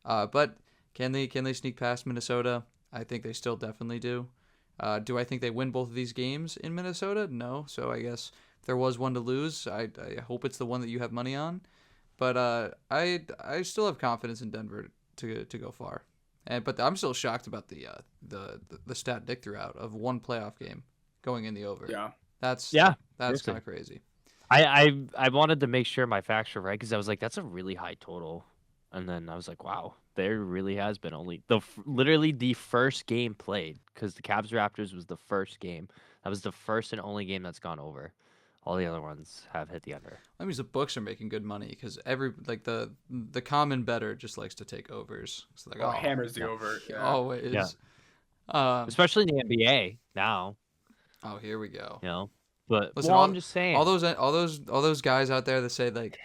But can they sneak past Minnesota? I think they still definitely do. Do I think they win both of these games in Minnesota? No. So I guess if there was one to lose, I hope it's the one that you have money on. But I still have confidence in Denver to go far. But I'm still shocked about the stat Dick threw out of one playoff game going in the over. Yeah. That's seriously. kind of crazy. I wanted to make sure my facts were right because I was like, that's a really high total, and then I was like, wow, there really has been only literally the first game played, because the Cavs Raptors was the first game. That was the first and only game that's gone over. All the other ones have hit the under. That means the books are making good money because the common bettor just likes to take overs. It's like hammers the over. Yeah. Always. Yeah. Especially in the NBA now. Oh, here we go. You know, but Listen, I'm just saying, all those guys out there that say like,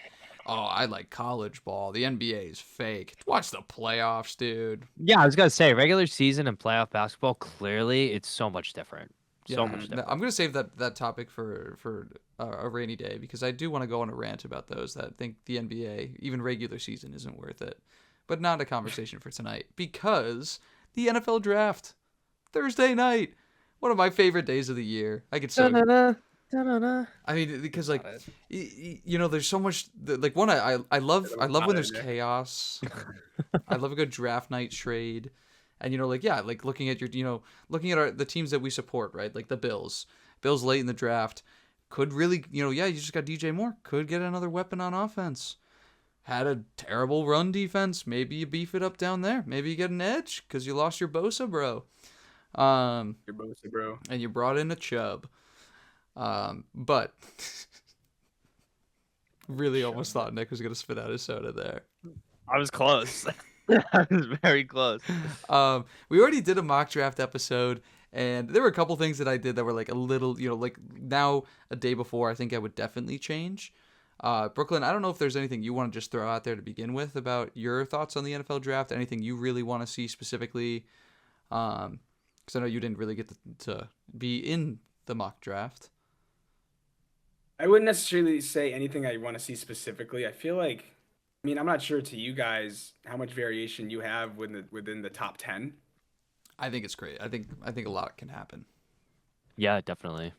oh, I like college ball. The NBA is fake. Watch the playoffs, dude. Yeah, I was gonna say regular season and playoff basketball. Clearly, it's so much different. So much different. I'm gonna save that topic for a rainy day because I do want to go on a rant about those that think the NBA, even regular season, isn't worth it. But not a conversation for tonight because the NFL draft. Thursday night. One of my favorite days of the year. I get so. Da-na-na, da-na-na. I mean, because like, Got it. you know, there's so much. Like one, I love That I was love not when it, there's Nick. chaos. I love a good draft night trade, and you know, like yeah, like looking at the teams that we support, right? Like the Bills. Bills late in the draft could really, you know, yeah, you just got DJ Moore, could get another weapon on offense. Had a terrible run defense. Maybe you beef it up down there. Maybe you get an edge because you lost your Bosa, bro. You're both bro. And you brought in a Chubb. But really almost thought Nick was gonna spit out his soda there. I was close. I was very close. We already did a mock draft episode, and there were a couple things that I did that were like a little, you know, like now a day before, I think I would definitely change. Brooklyn, I don't know if there's anything you want to just throw out there to begin with about your thoughts on the NFL draft. Anything you really want to see specifically? Because I know you didn't really get to be in the mock draft. I wouldn't necessarily say anything I want to see specifically. I feel like, I mean, I'm not sure to you guys how much variation you have within the top 10. I think it's great. I think a lot can happen. Yeah, definitely.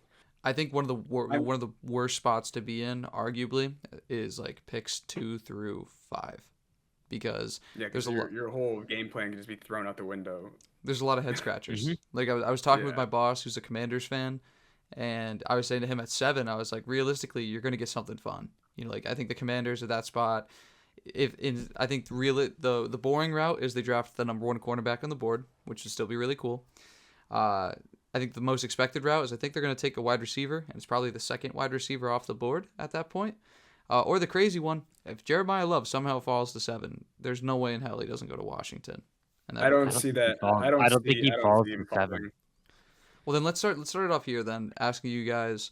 I think one of the worst spots to be in, arguably, is like picks 2 through 5, because Yeah, there's because your whole game plan can just be thrown out the window. there's a lot of head scratchers. Mhm. Like I was talking with Yeah. my boss, who's a Commanders fan, and I was saying to him at 7, I was like, realistically, you're gonna get something fun. You know, like I think the Commanders at that spot. I think the boring route is they draft the number 1 cornerback on the board, which would still be really cool. I think the most expected route is I think they're going to take a wide receiver, and it's probably the second wide receiver off the board at that point. Or the crazy one, if Jeremiah Love somehow falls to 7, there's no way in hell he doesn't go to Washington. And I don't don't see think he that. falls- I don't I don't see, think he I don't falls see him to 7. falling. Well, then let's start it off here then, asking you guys,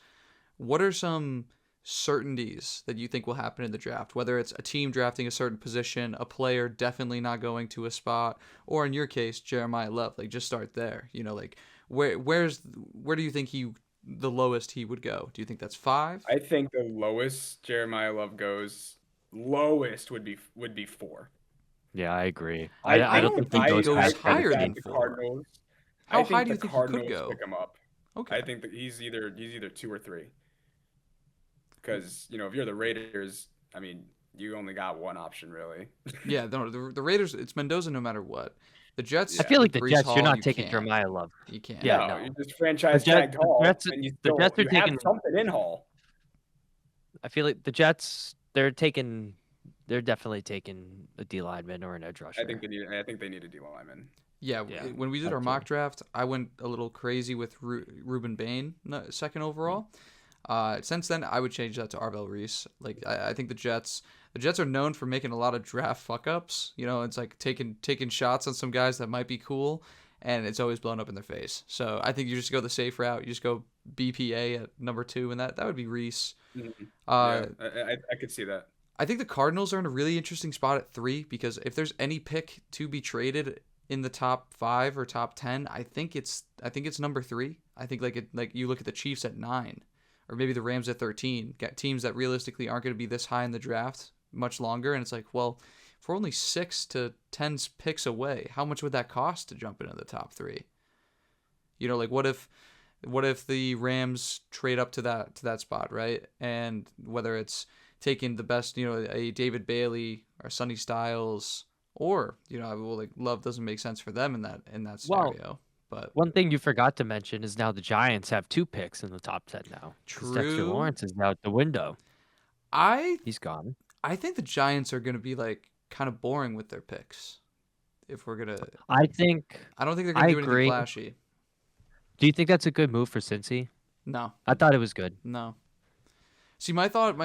what are some certainties that you think will happen in the draft? Whether it's a team drafting a certain position, a player definitely not going to a spot, or in your case, Jeremiah Love. Like just start there. You know, like where do you think the lowest he would go? Do you think that's 5? I think the lowest Jeremiah Love goes, lowest would be 4. Yeah, I agree. I I don't don't think he think goes he goes past higher than 17. the 4. Cardinals. How I think high do you the think he could Cardinals go? pick him up. Okay. I think that he's either 2 or 3. Because you know, if you're the Raiders, I mean, you only got one option really. Yeah, the Raiders, it's Mendoza no matter what. The Jets, I feel like with the Brees Jets, Hall, you're not you taking can't. Jeremiah Love. You can't. Yeah, no, no. you just franchise The Jet- tagged Hall, the Jets- and you the Jets are you have taking- something in Hall. I feel like the Jets, they're definitely taking a D lineman or an edge rusher. I think they need a D lineman. Yeah, Yeah, when we did that our too. mock draft, I went a little crazy with Ruben Bain, second overall. Since then, I would change that to Arvell Reese. Like I think the Jets are known for making a lot of draft fuck ups. You know, it's like taking shots on some guys that might be cool, and it's always blown up in their face. So I think you just go the safe route. You just go BPA at number 2, and that would be Reese. Mhm. Uh, Yeah, I could see that. I think the Cardinals are in a really interesting spot at 3, because if there's any pick to be traded in the top 5 or top 10, I think it's number 3. I think like you look at the Chiefs at 9, or maybe the Rams at 13, got teams that realistically aren't going to be this high in the draft much longer, and it's like, well, if we're only 6 to 10 picks away, how much would that cost to jump into the top 3? You know, like what if the Rams trade up to that spot, right? And whether it's taking the best, you know, a David Bailey or Sonny Styles, or you know, well, like Love doesn't make sense for them in that Well, scenario. But One thing you forgot to mention is now the Giants have 2 picks in the top 10 now. 'Cause Dexter True. Lawrence is out the window. I He's gone. think the Giants are going to be like kind of boring with their picks. If we're gonna, I think. I don't think they're gonna I do anything agree. flashy. Do you think that's a good move for Cincy? No, I thought it was good. no. See, my thought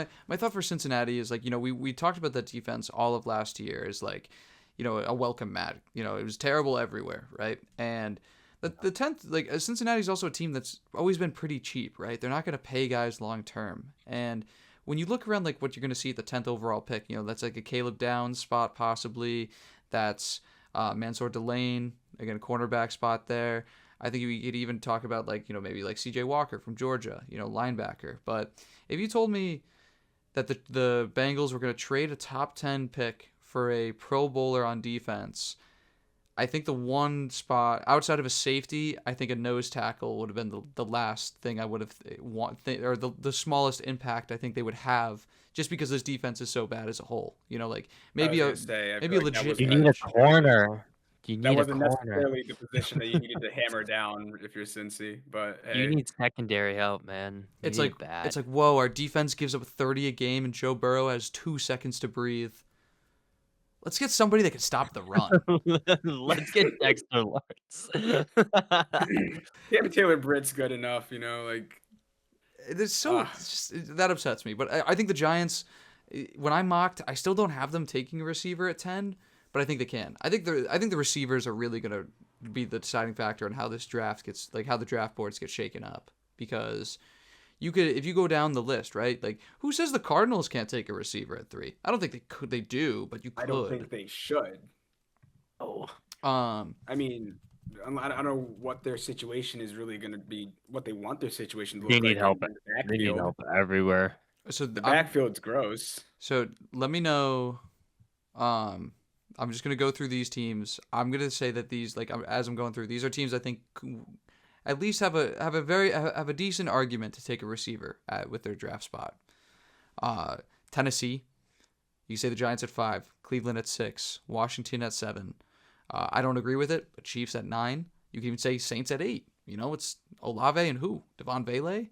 for Cincinnati is like, you know, we talked about that defense all of last year is like, you know, a welcome mat. You know, it was terrible everywhere, right? And the 10th, like Cincinnati's also a team that's always been pretty cheap, right? They're not going to pay guys long term. And when you look around, like what you're going to see at the 10th overall pick, you know, that's like a Caleb Downs spot possibly. That's Mansour Delane, again, cornerback spot there. I think you could even talk about like, you know, maybe like CJ Walker from Georgia, you know, linebacker. But if you told me that the Bengals were going to trade a top 10 pick for a Pro Bowler on defense, I think the one spot outside of a safety, I think a nose tackle would have been the last thing I would have or the smallest impact I think they would have, just because this defense is so bad as a whole. You know, like I was maybe a gonna say, I maybe feel a like that legit You wasn't need a edge. corner. You that need a wasn't corner. necessarily the position that you needed to hammer down if you're Cincy. But You hey, need secondary help, man. You It's need like it bad. it's like whoa, our defense gives up 30 a game, and Joe Burrow has 2 seconds to breathe. Let's get somebody that can stop the run. Let's get Dexter Lawrence. Cam Taylor Britt's good enough, like It's just, that upsets me. But I think the Giants, when I mocked, I still don't have them taking a receiver at 10, but I think they can. I think the receivers are really gonna be the deciding factor in how this draft gets, like how the draft boards get shaken up. Because you could, if you go down the list, right? Like, who says the Cardinals can't take a receiver at 3? I don't think they could. They do, but you could. I don't think they should. Oh, I mean, I don't know what their situation is really going to be, what they want their situation to they look need like help. in the They need backfield. help everywhere. So The backfield's gross. So let me know. I'm just gonna go through these teams. I'm gonna say that these, like, as I'm going through, these are teams I think at least have a decent argument to take a receiver with their draft spot. Tennessee, you say the Giants at 5, Cleveland at 6, Washington at 7. I don't agree with it, but Chiefs at 9. You can even say Saints at 8. You know, it's Olave and who? Devon Vele.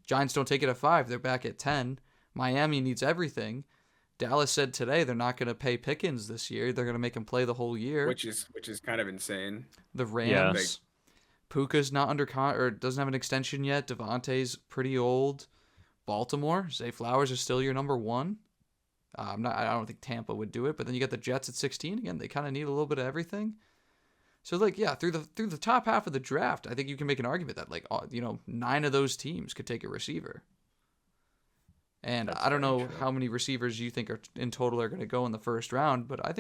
Giants don't take it at 5. They're back at 10. Miami needs everything. Dallas said today they're not going to pay Pickens this year. They're going to make him play the whole year. Which is kind of insane. The Rams, Puka's not under or doesn't have an extension yet. Devontae's pretty old. Baltimore, Zay Flowers is still your number 1. I don't think Tampa would do it, but then you got the Jets at 16. Again, they kind of need a little bit of everything. So, like, yeah, through the top half of the draft, I think you can make an argument that, like, 9 of those teams could take a receiver. And I don't know how many receivers you think are in total are going to go in the first round, but I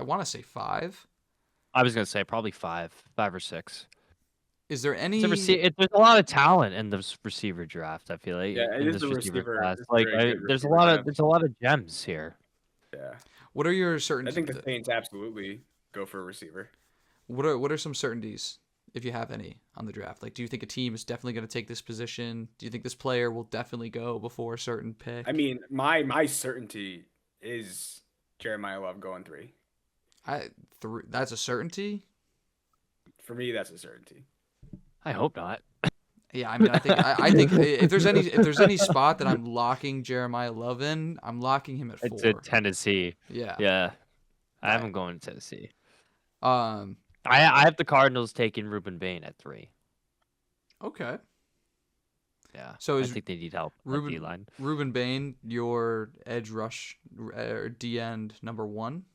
want to say 5. I was gonna say probably 5 or 6. Is there any? There's a lot of talent in this receiver draft. I feel like Yeah, it in is this the receiver class. it's Like very good there's a receiver lot of draft. there's a lot of gems here. Yeah. What are your certainties? I think the Saints absolutely go for a receiver. What are some certainties, if you have any, on the draft? Like, do you think a team is definitely going to take this position? Do you think this player will definitely go before a certain pick? I mean, my certainty is Jeremiah Love going 3. That's a certainty. For me, that's a certainty. I hope not. Yeah, I mean, I think if there's any spot that I'm locking Jeremiah Love in, I'm locking him at 4. It's at Tennessee. Yeah. Yeah. I have him going to Tennessee. I have the Cardinals taking Ruben Bain at 3. Okay. Yeah. So I think they need help at D-line. Ruben Bain, your edge rush or D end number 1.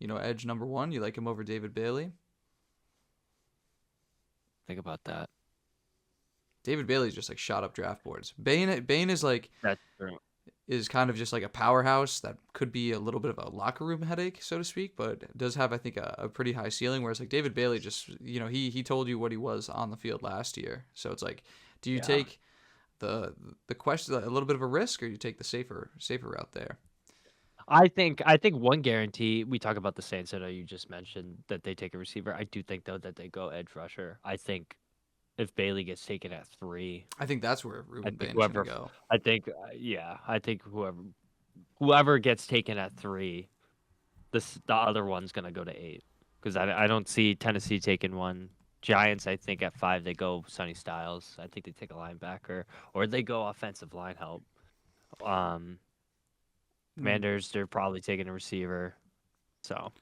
Edge number 1. You like him over David Bailey? Think about that. David Bailey's just like shot up draft boards. Bain is like That's true. is kind of just like a powerhouse that could be a little bit of a locker room headache, so to speak, but does have, I think, a pretty high ceiling. Whereas like David Bailey just, he told you what he was on the field last year. So it's like, do you take the question, a little bit of a risk, or you take the safer route there? I think one guarantee, we talk about the Saints. I know you just mentioned that they take a receiver. I do think though that they go edge rusher. I think if Bailey gets taken at 3, I think that's where Ruben Bain should go. I think I think whoever gets taken at 3, the other one's gonna go to 8, because I don't see Tennessee taking one. Giants, I think at 5 they go Sonny Styles. I think they take a linebacker, or they go offensive line help. Commanders, they're probably taking a receiver. So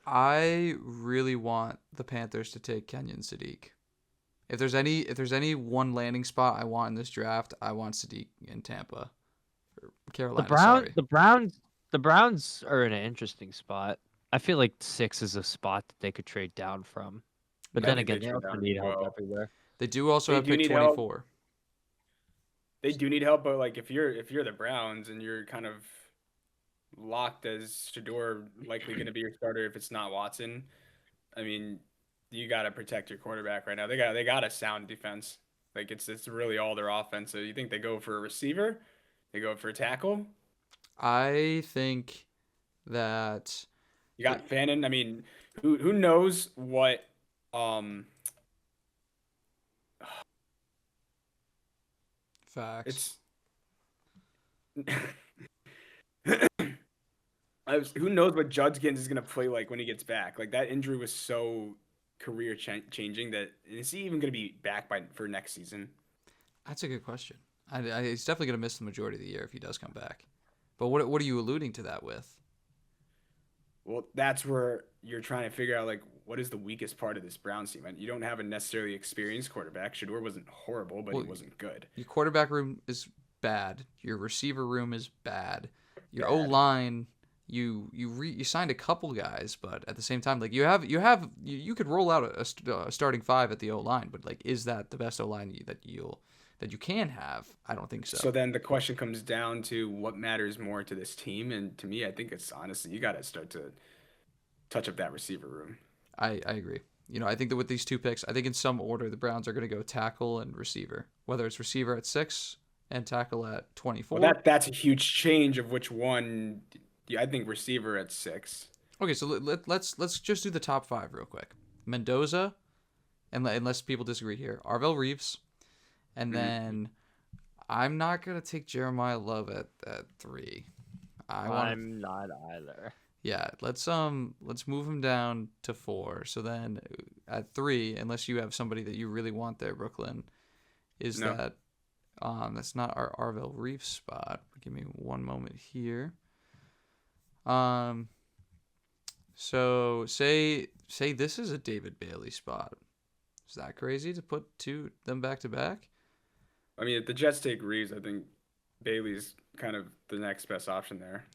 I really want the Panthers to take Kenyon Sadiq. If there's any one landing spot I want in this draft, I want Sadiq in Tampa. Or Carolina. The Browns are in an interesting spot. I feel like 6 is a spot that they could trade down from. But then again, they also need help everywhere. They do also have pick 24. They do need help, but like if you're the Browns and you're kind of locked as Shador likely going to be your starter if it's not Watson, I mean, you got to protect your quarterback right now. They got a sound defense. Like it's really all their offense. So you think they go for a receiver? They go for a tackle? I think that You got Fannin. I mean, who knows what Facts. it's who knows what Judkins is gonna play like when he gets back. Like that injury was so career changing that is he even gonna be back for next season? That's a good question. He's definitely going to miss the majority of the year if he does come back. But what are you alluding to that with? Well, that's where you're trying to figure out like what is the weakest part of this Browns team. And you don't have a necessarily experienced quarterback. Shador wasn't horrible, but he wasn't good. Your quarterback room is bad. Your receiver room is bad. Your O Bad. line, you signed a couple guys, but at the same time, like you could roll out a starting five at the O line, but like is that the best O line that you can have? I don't think so. So then the question comes down to what matters more to this team, and to me, I think it's honestly you got to start to touch up that receiver room. I agree. I think that with these two picks, I think in some order the Browns are going to go tackle and receiver, whether it's receiver at 6 and tackle at 24. Well, that's a huge change of which one. I think receiver at 6. Okay, so let's just do the top 5 real quick. Mendoza, and unless people disagree here, Arvell Reeves, and then I'm not gonna take Jeremiah Love at 3. I'm not either. Yeah, let's move him down to 4. So then at 3, unless you have somebody that you really want there, Brooklyn, that's not our Arvell Reeves spot. Give me one moment here. So say this is a David Bailey spot. Is that crazy to put them back to back? I mean, if the Jets take Reeves, I think Bailey's kind of the next best option there.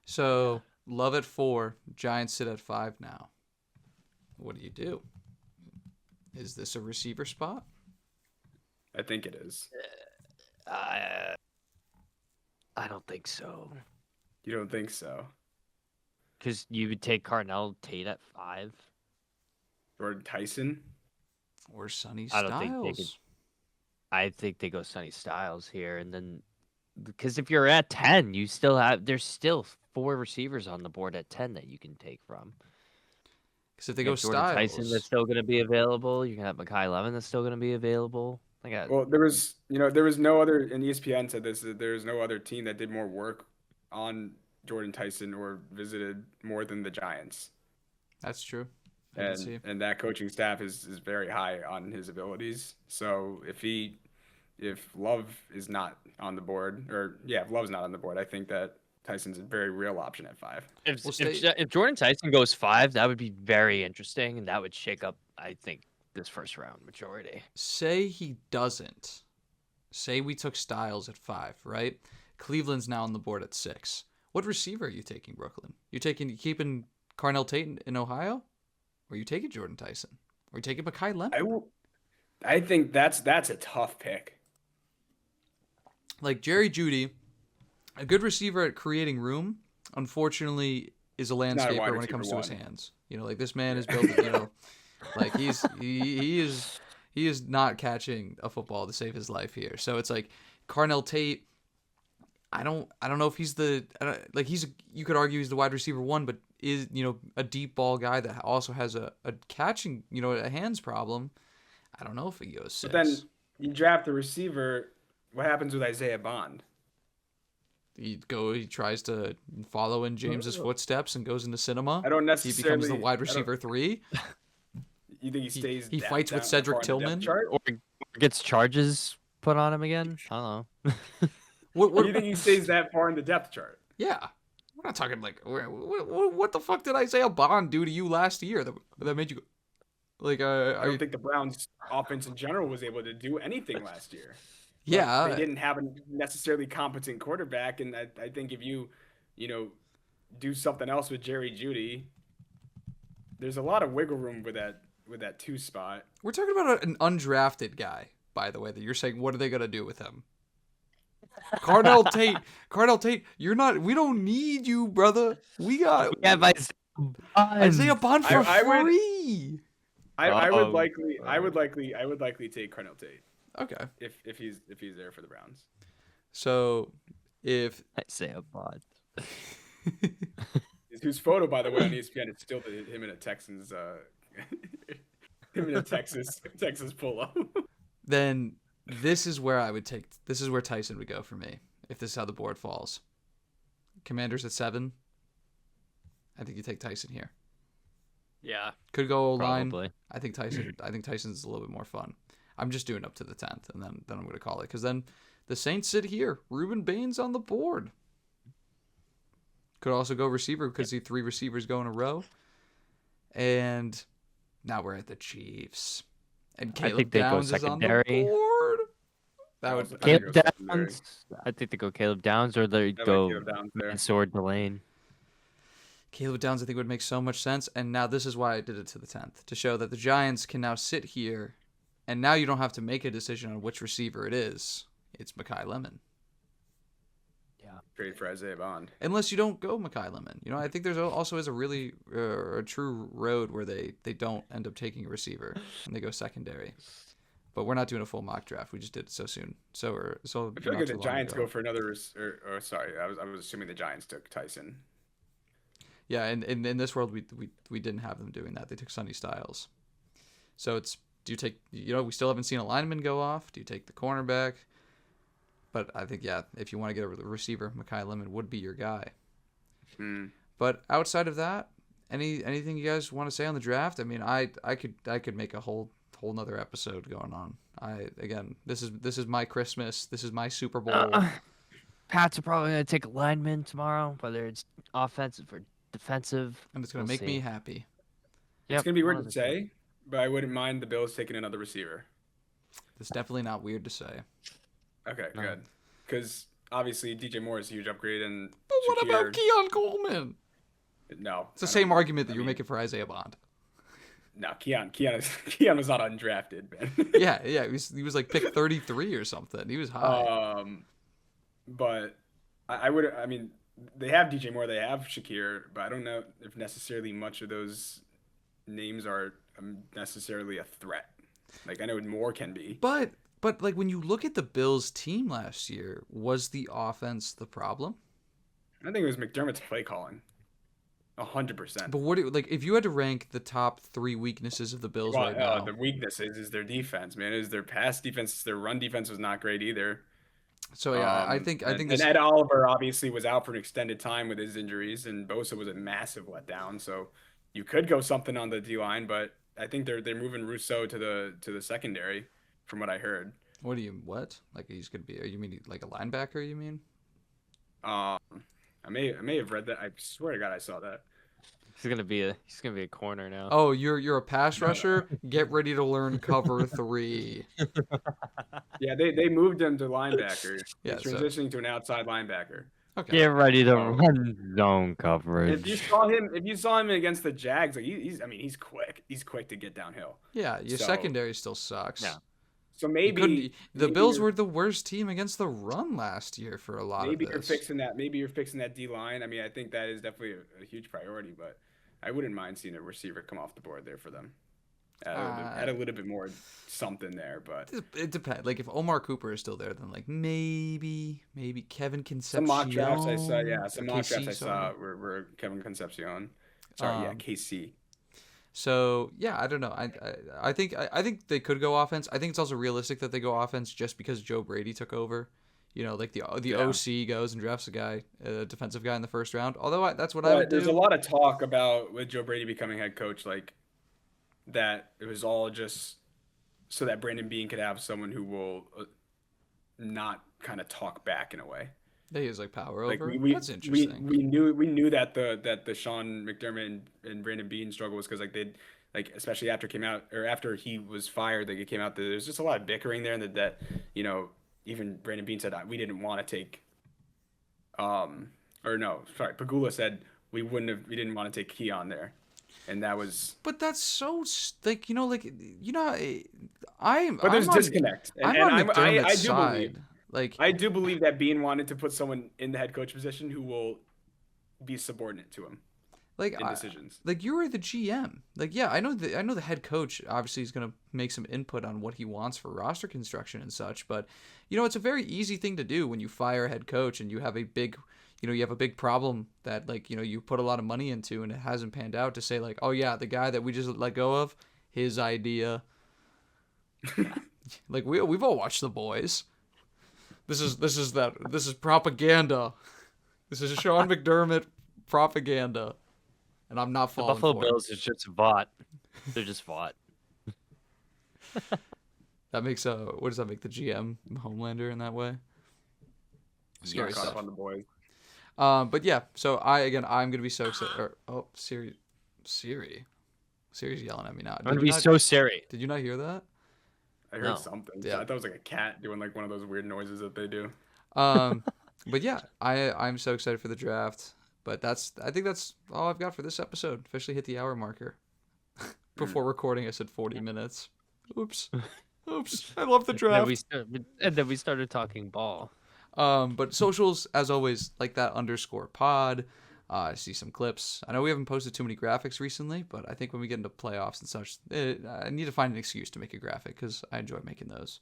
So Love at 4, Giants sit at 5 now. What do? Is this a receiver spot? I think it is. I don't think so. You don't think so? Because you would take Carnell Tate at 5. Or Tyson? Or Sonny I Styles? don't think they could. I think they go Sonny Styles here, and then because if you're at 10, there's still 4 receivers on the board at 10 that you can take from. Because if they go Jordan Styles, Tyson that's still going to be available. You can have Mekhi Levin that's still going to be available. Well, there was no other, and ESPN said this, that there's no other team that did more work on Jordan Tyson or visited more than the Giants. That's true. And that coaching staff is very high on his abilities. So if Love is not on the board, if Love's not on the board, I think that Tyson's a very real option at 5. If Jordan Tyson goes 5, that would be very interesting, and that would shake up, I think, this first round majority. Say he doesn't. Say we took Styles at 5, right? Cleveland's now on the board at 6. What receiver are you taking, Brooklyn? You keeping Carnell Tate in Ohio? Or are you taking Jordan Tyson? Or are you taking Mekhi Levin? I think that's a tough pick. Like Jerry Jeudy, a good receiver at creating room, unfortunately, is a landscaper when it comes to his hands. Like this man is built. Like he is not catching a football to save his life here. So it's like Carnell Tate. I don't know if he's you could argue he's the wide receiver 1, but is a deep ball guy that also has a catching a hands problem. I don't know if he goes 6. But then you draft the receiver. What happens with Isaiah Bond? He tries to follow in James's footsteps and goes into cinema. I don't necessarily. He becomes the wide receiver 3. You think he stays? He fights with Cedric Tillman, or gets charges put on him again. I don't know. What do you think he stays that far in the depth chart? Yeah, we're not talking like what the fuck did Isaiah Bond do to you last year that made you like? I don't think the Browns' offense in general was able to do anything last year. Yeah, they didn't have a necessarily competent quarterback, and I think if you do something else with Jerry Jeudy, there's a lot of wiggle room with that 2 spot. We're talking about an undrafted guy, by the way. That you're saying, what are they gonna do with him? Carnell Tate, you're not. We don't need you, brother. We got Isaiah Bond for free. I would likely take Carnell Tate. Okay. If he's there for the Browns. So if Isaiah Bond. whose photo, by the way, on ESPN is still him in a Texans, him in a Texas polo. Then this is where Tyson would go for me if this is how the board falls. Commanders at 7. I think you take Tyson here. Yeah. Could go O-line. Probably. I think Tyson's a little bit more fun. I'm just doing up to the 10th, and then I'm going to call it. Because then the Saints sit here. Reuben Baines on the board. Could also go receiver because see 3 receivers go in a row. And now we're at the Chiefs. And Caleb Downs is on the board. Caleb Downs. I think they go Caleb Downs, or they go Sword Delane. Caleb Downs, I think, would make so much sense. And now this is why I did it to the 10th, to show that the Giants can now sit here, and now you don't have to make a decision on which receiver it is. It's Mekhi Lemon. Yeah. Trade for Isaiah Bond. Unless you don't go Mekhi Lemon. You know, I think there's also is a really a true road where they don't end up taking a receiver, and they go secondary. But we're not doing a full mock draft. We just did it so soon. So I feel like the Giants go for another. Or sorry, I was assuming the Giants took Tyson. Yeah, and in this world, we didn't have them doing that. They took Sonny Styles. So do you take, we still haven't seen a lineman go off. Do you take the cornerback? But I think, yeah, if you want to get a receiver, Mekhi Lemon would be your guy. But outside of that, anything you guys want to say on the draft? I mean, I could make a whole nother episode going on. This is my Christmas. This is my Super Bowl. Pats are probably going to take a lineman tomorrow, whether it's offensive or defensive. And it's going to make me happy. It's going to be weird to say, but I wouldn't mind the Bills taking another receiver. It's definitely not weird to say. Okay, good. Because obviously DJ Moore is a huge upgrade. But what about Keon Coleman? No. It's the same argument that you're making for Isaiah Bond. No, Keon was not undrafted, man. yeah, he was like pick 33 or something. He was high. But I mean, they have DJ Moore, they have Shakir, but I don't know if necessarily much of those names are necessarily a threat. Like, I know Moore can be. But like, when you look at the Bills' team last year, was the offense the problem? I think it was McDermott's play calling. 100%. But if you had to rank the top 3 weaknesses of the Bills right now? The weaknesses is their defense, man. Is their pass defense. Their run defense was not great either. So yeah, I think this... Ed Oliver obviously was out for an extended time with his injuries, and Bosa was a massive letdown. So you could go something on the D line, but I think they're moving Rousseau to the secondary, from what I heard. What? Like he's gonna be? You mean like a linebacker? You mean? I may have read that. I swear to God, I saw that. He's gonna be a corner now. Oh, you're a pass rusher? Get ready to learn cover 3. Yeah, they moved him to linebacker. Yeah, He's transitioning to an outside linebacker. Okay. Get ready to run zone coverage. If you saw him against the Jags, like he's quick. He's quick to get downhill. Yeah, your secondary still sucks. Yeah. So maybe the Bills were the worst team against the run last year for a lot of this. Maybe you're fixing that D line. I mean, I think that is definitely a huge priority, but I wouldn't mind seeing a receiver come off the board there for them. Add a little bit more something there, but it depends. Like if Omar Cooper is still there, then like maybe Kevin Concepcion. Some mock drafts I saw were Kevin Concepcion. Sorry, KC. So yeah, I don't know. I think they could go offense. I think it's also realistic that they go offense just because Joe Brady took over. Like the OC goes and drafts a defensive guy in the first round. Although that's what I would do. There's a lot of talk about with Joe Brady becoming head coach, like that it was all just so that Brandon Beane could have someone who will not kind of talk back in a way. That he has like power like over. That's interesting. We knew that the Sean McDermott and Brandon Beane struggle was because like especially after he was fired, like it came out that there's just a lot of bickering there, and that even Brandon Beane said we didn't want to take Pagula said we didn't want to take Keon there. And that was. But that's so like But there's disconnect. I'm on McDermott's side. Believe, I do believe that Beane wanted to put someone in the head coach position who will be subordinate to him. Like in decisions. Like you were the GM. Like yeah, I know the head coach obviously is gonna make some input on what he wants for roster construction and such. But it's a very easy thing to do when you fire a head coach and you have a big you have a big problem that like, you put a lot of money into and it hasn't panned out, to say like, oh yeah, the guy that we just let go of, his idea. Like we've all watched The Boys. This is propaganda. This is Sean McDermott propaganda, and I'm not The falling Buffalo for Bills is just Vought. They're just Vought. it. That makes what does that make the GM Homelander in that way? Scary Caught stuff. up on the boys. But yeah, so I'm gonna be so excited. Siri's yelling at me now. I'm gonna be so Siri. Did you not hear that? I heard No. something. Yeah. I thought it was like a cat doing like one of those weird noises that they do. But yeah, I'm so excited for the draft. But I think that's all I've got for this episode. Officially hit the hour marker. Before recording, I said 40 minutes. Oops. I love the draft. And then we started talking ball. But socials, as always, like that _pod. I see some clips. I know we haven't posted too many graphics recently, but I think when we get into playoffs and such, I need to find an excuse to make a graphic because I enjoy making those.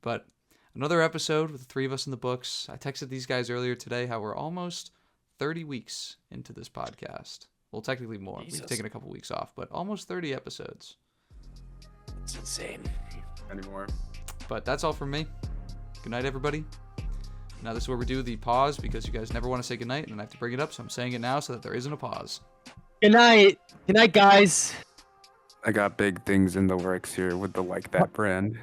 But another episode with the 3 of us in the books. I texted these guys earlier today how we're almost 30 weeks into this podcast. Well, technically more. Jesus. We've taken a couple weeks off, but almost 30 episodes. It's insane. Anymore. But that's all from me. Good night, everybody. Now this is where we do the pause because you guys never want to say goodnight, and I have to bring it up, so I'm saying it now so that there isn't a pause. Good night. Good night, guys. I got big things in the works here with the Like That brand.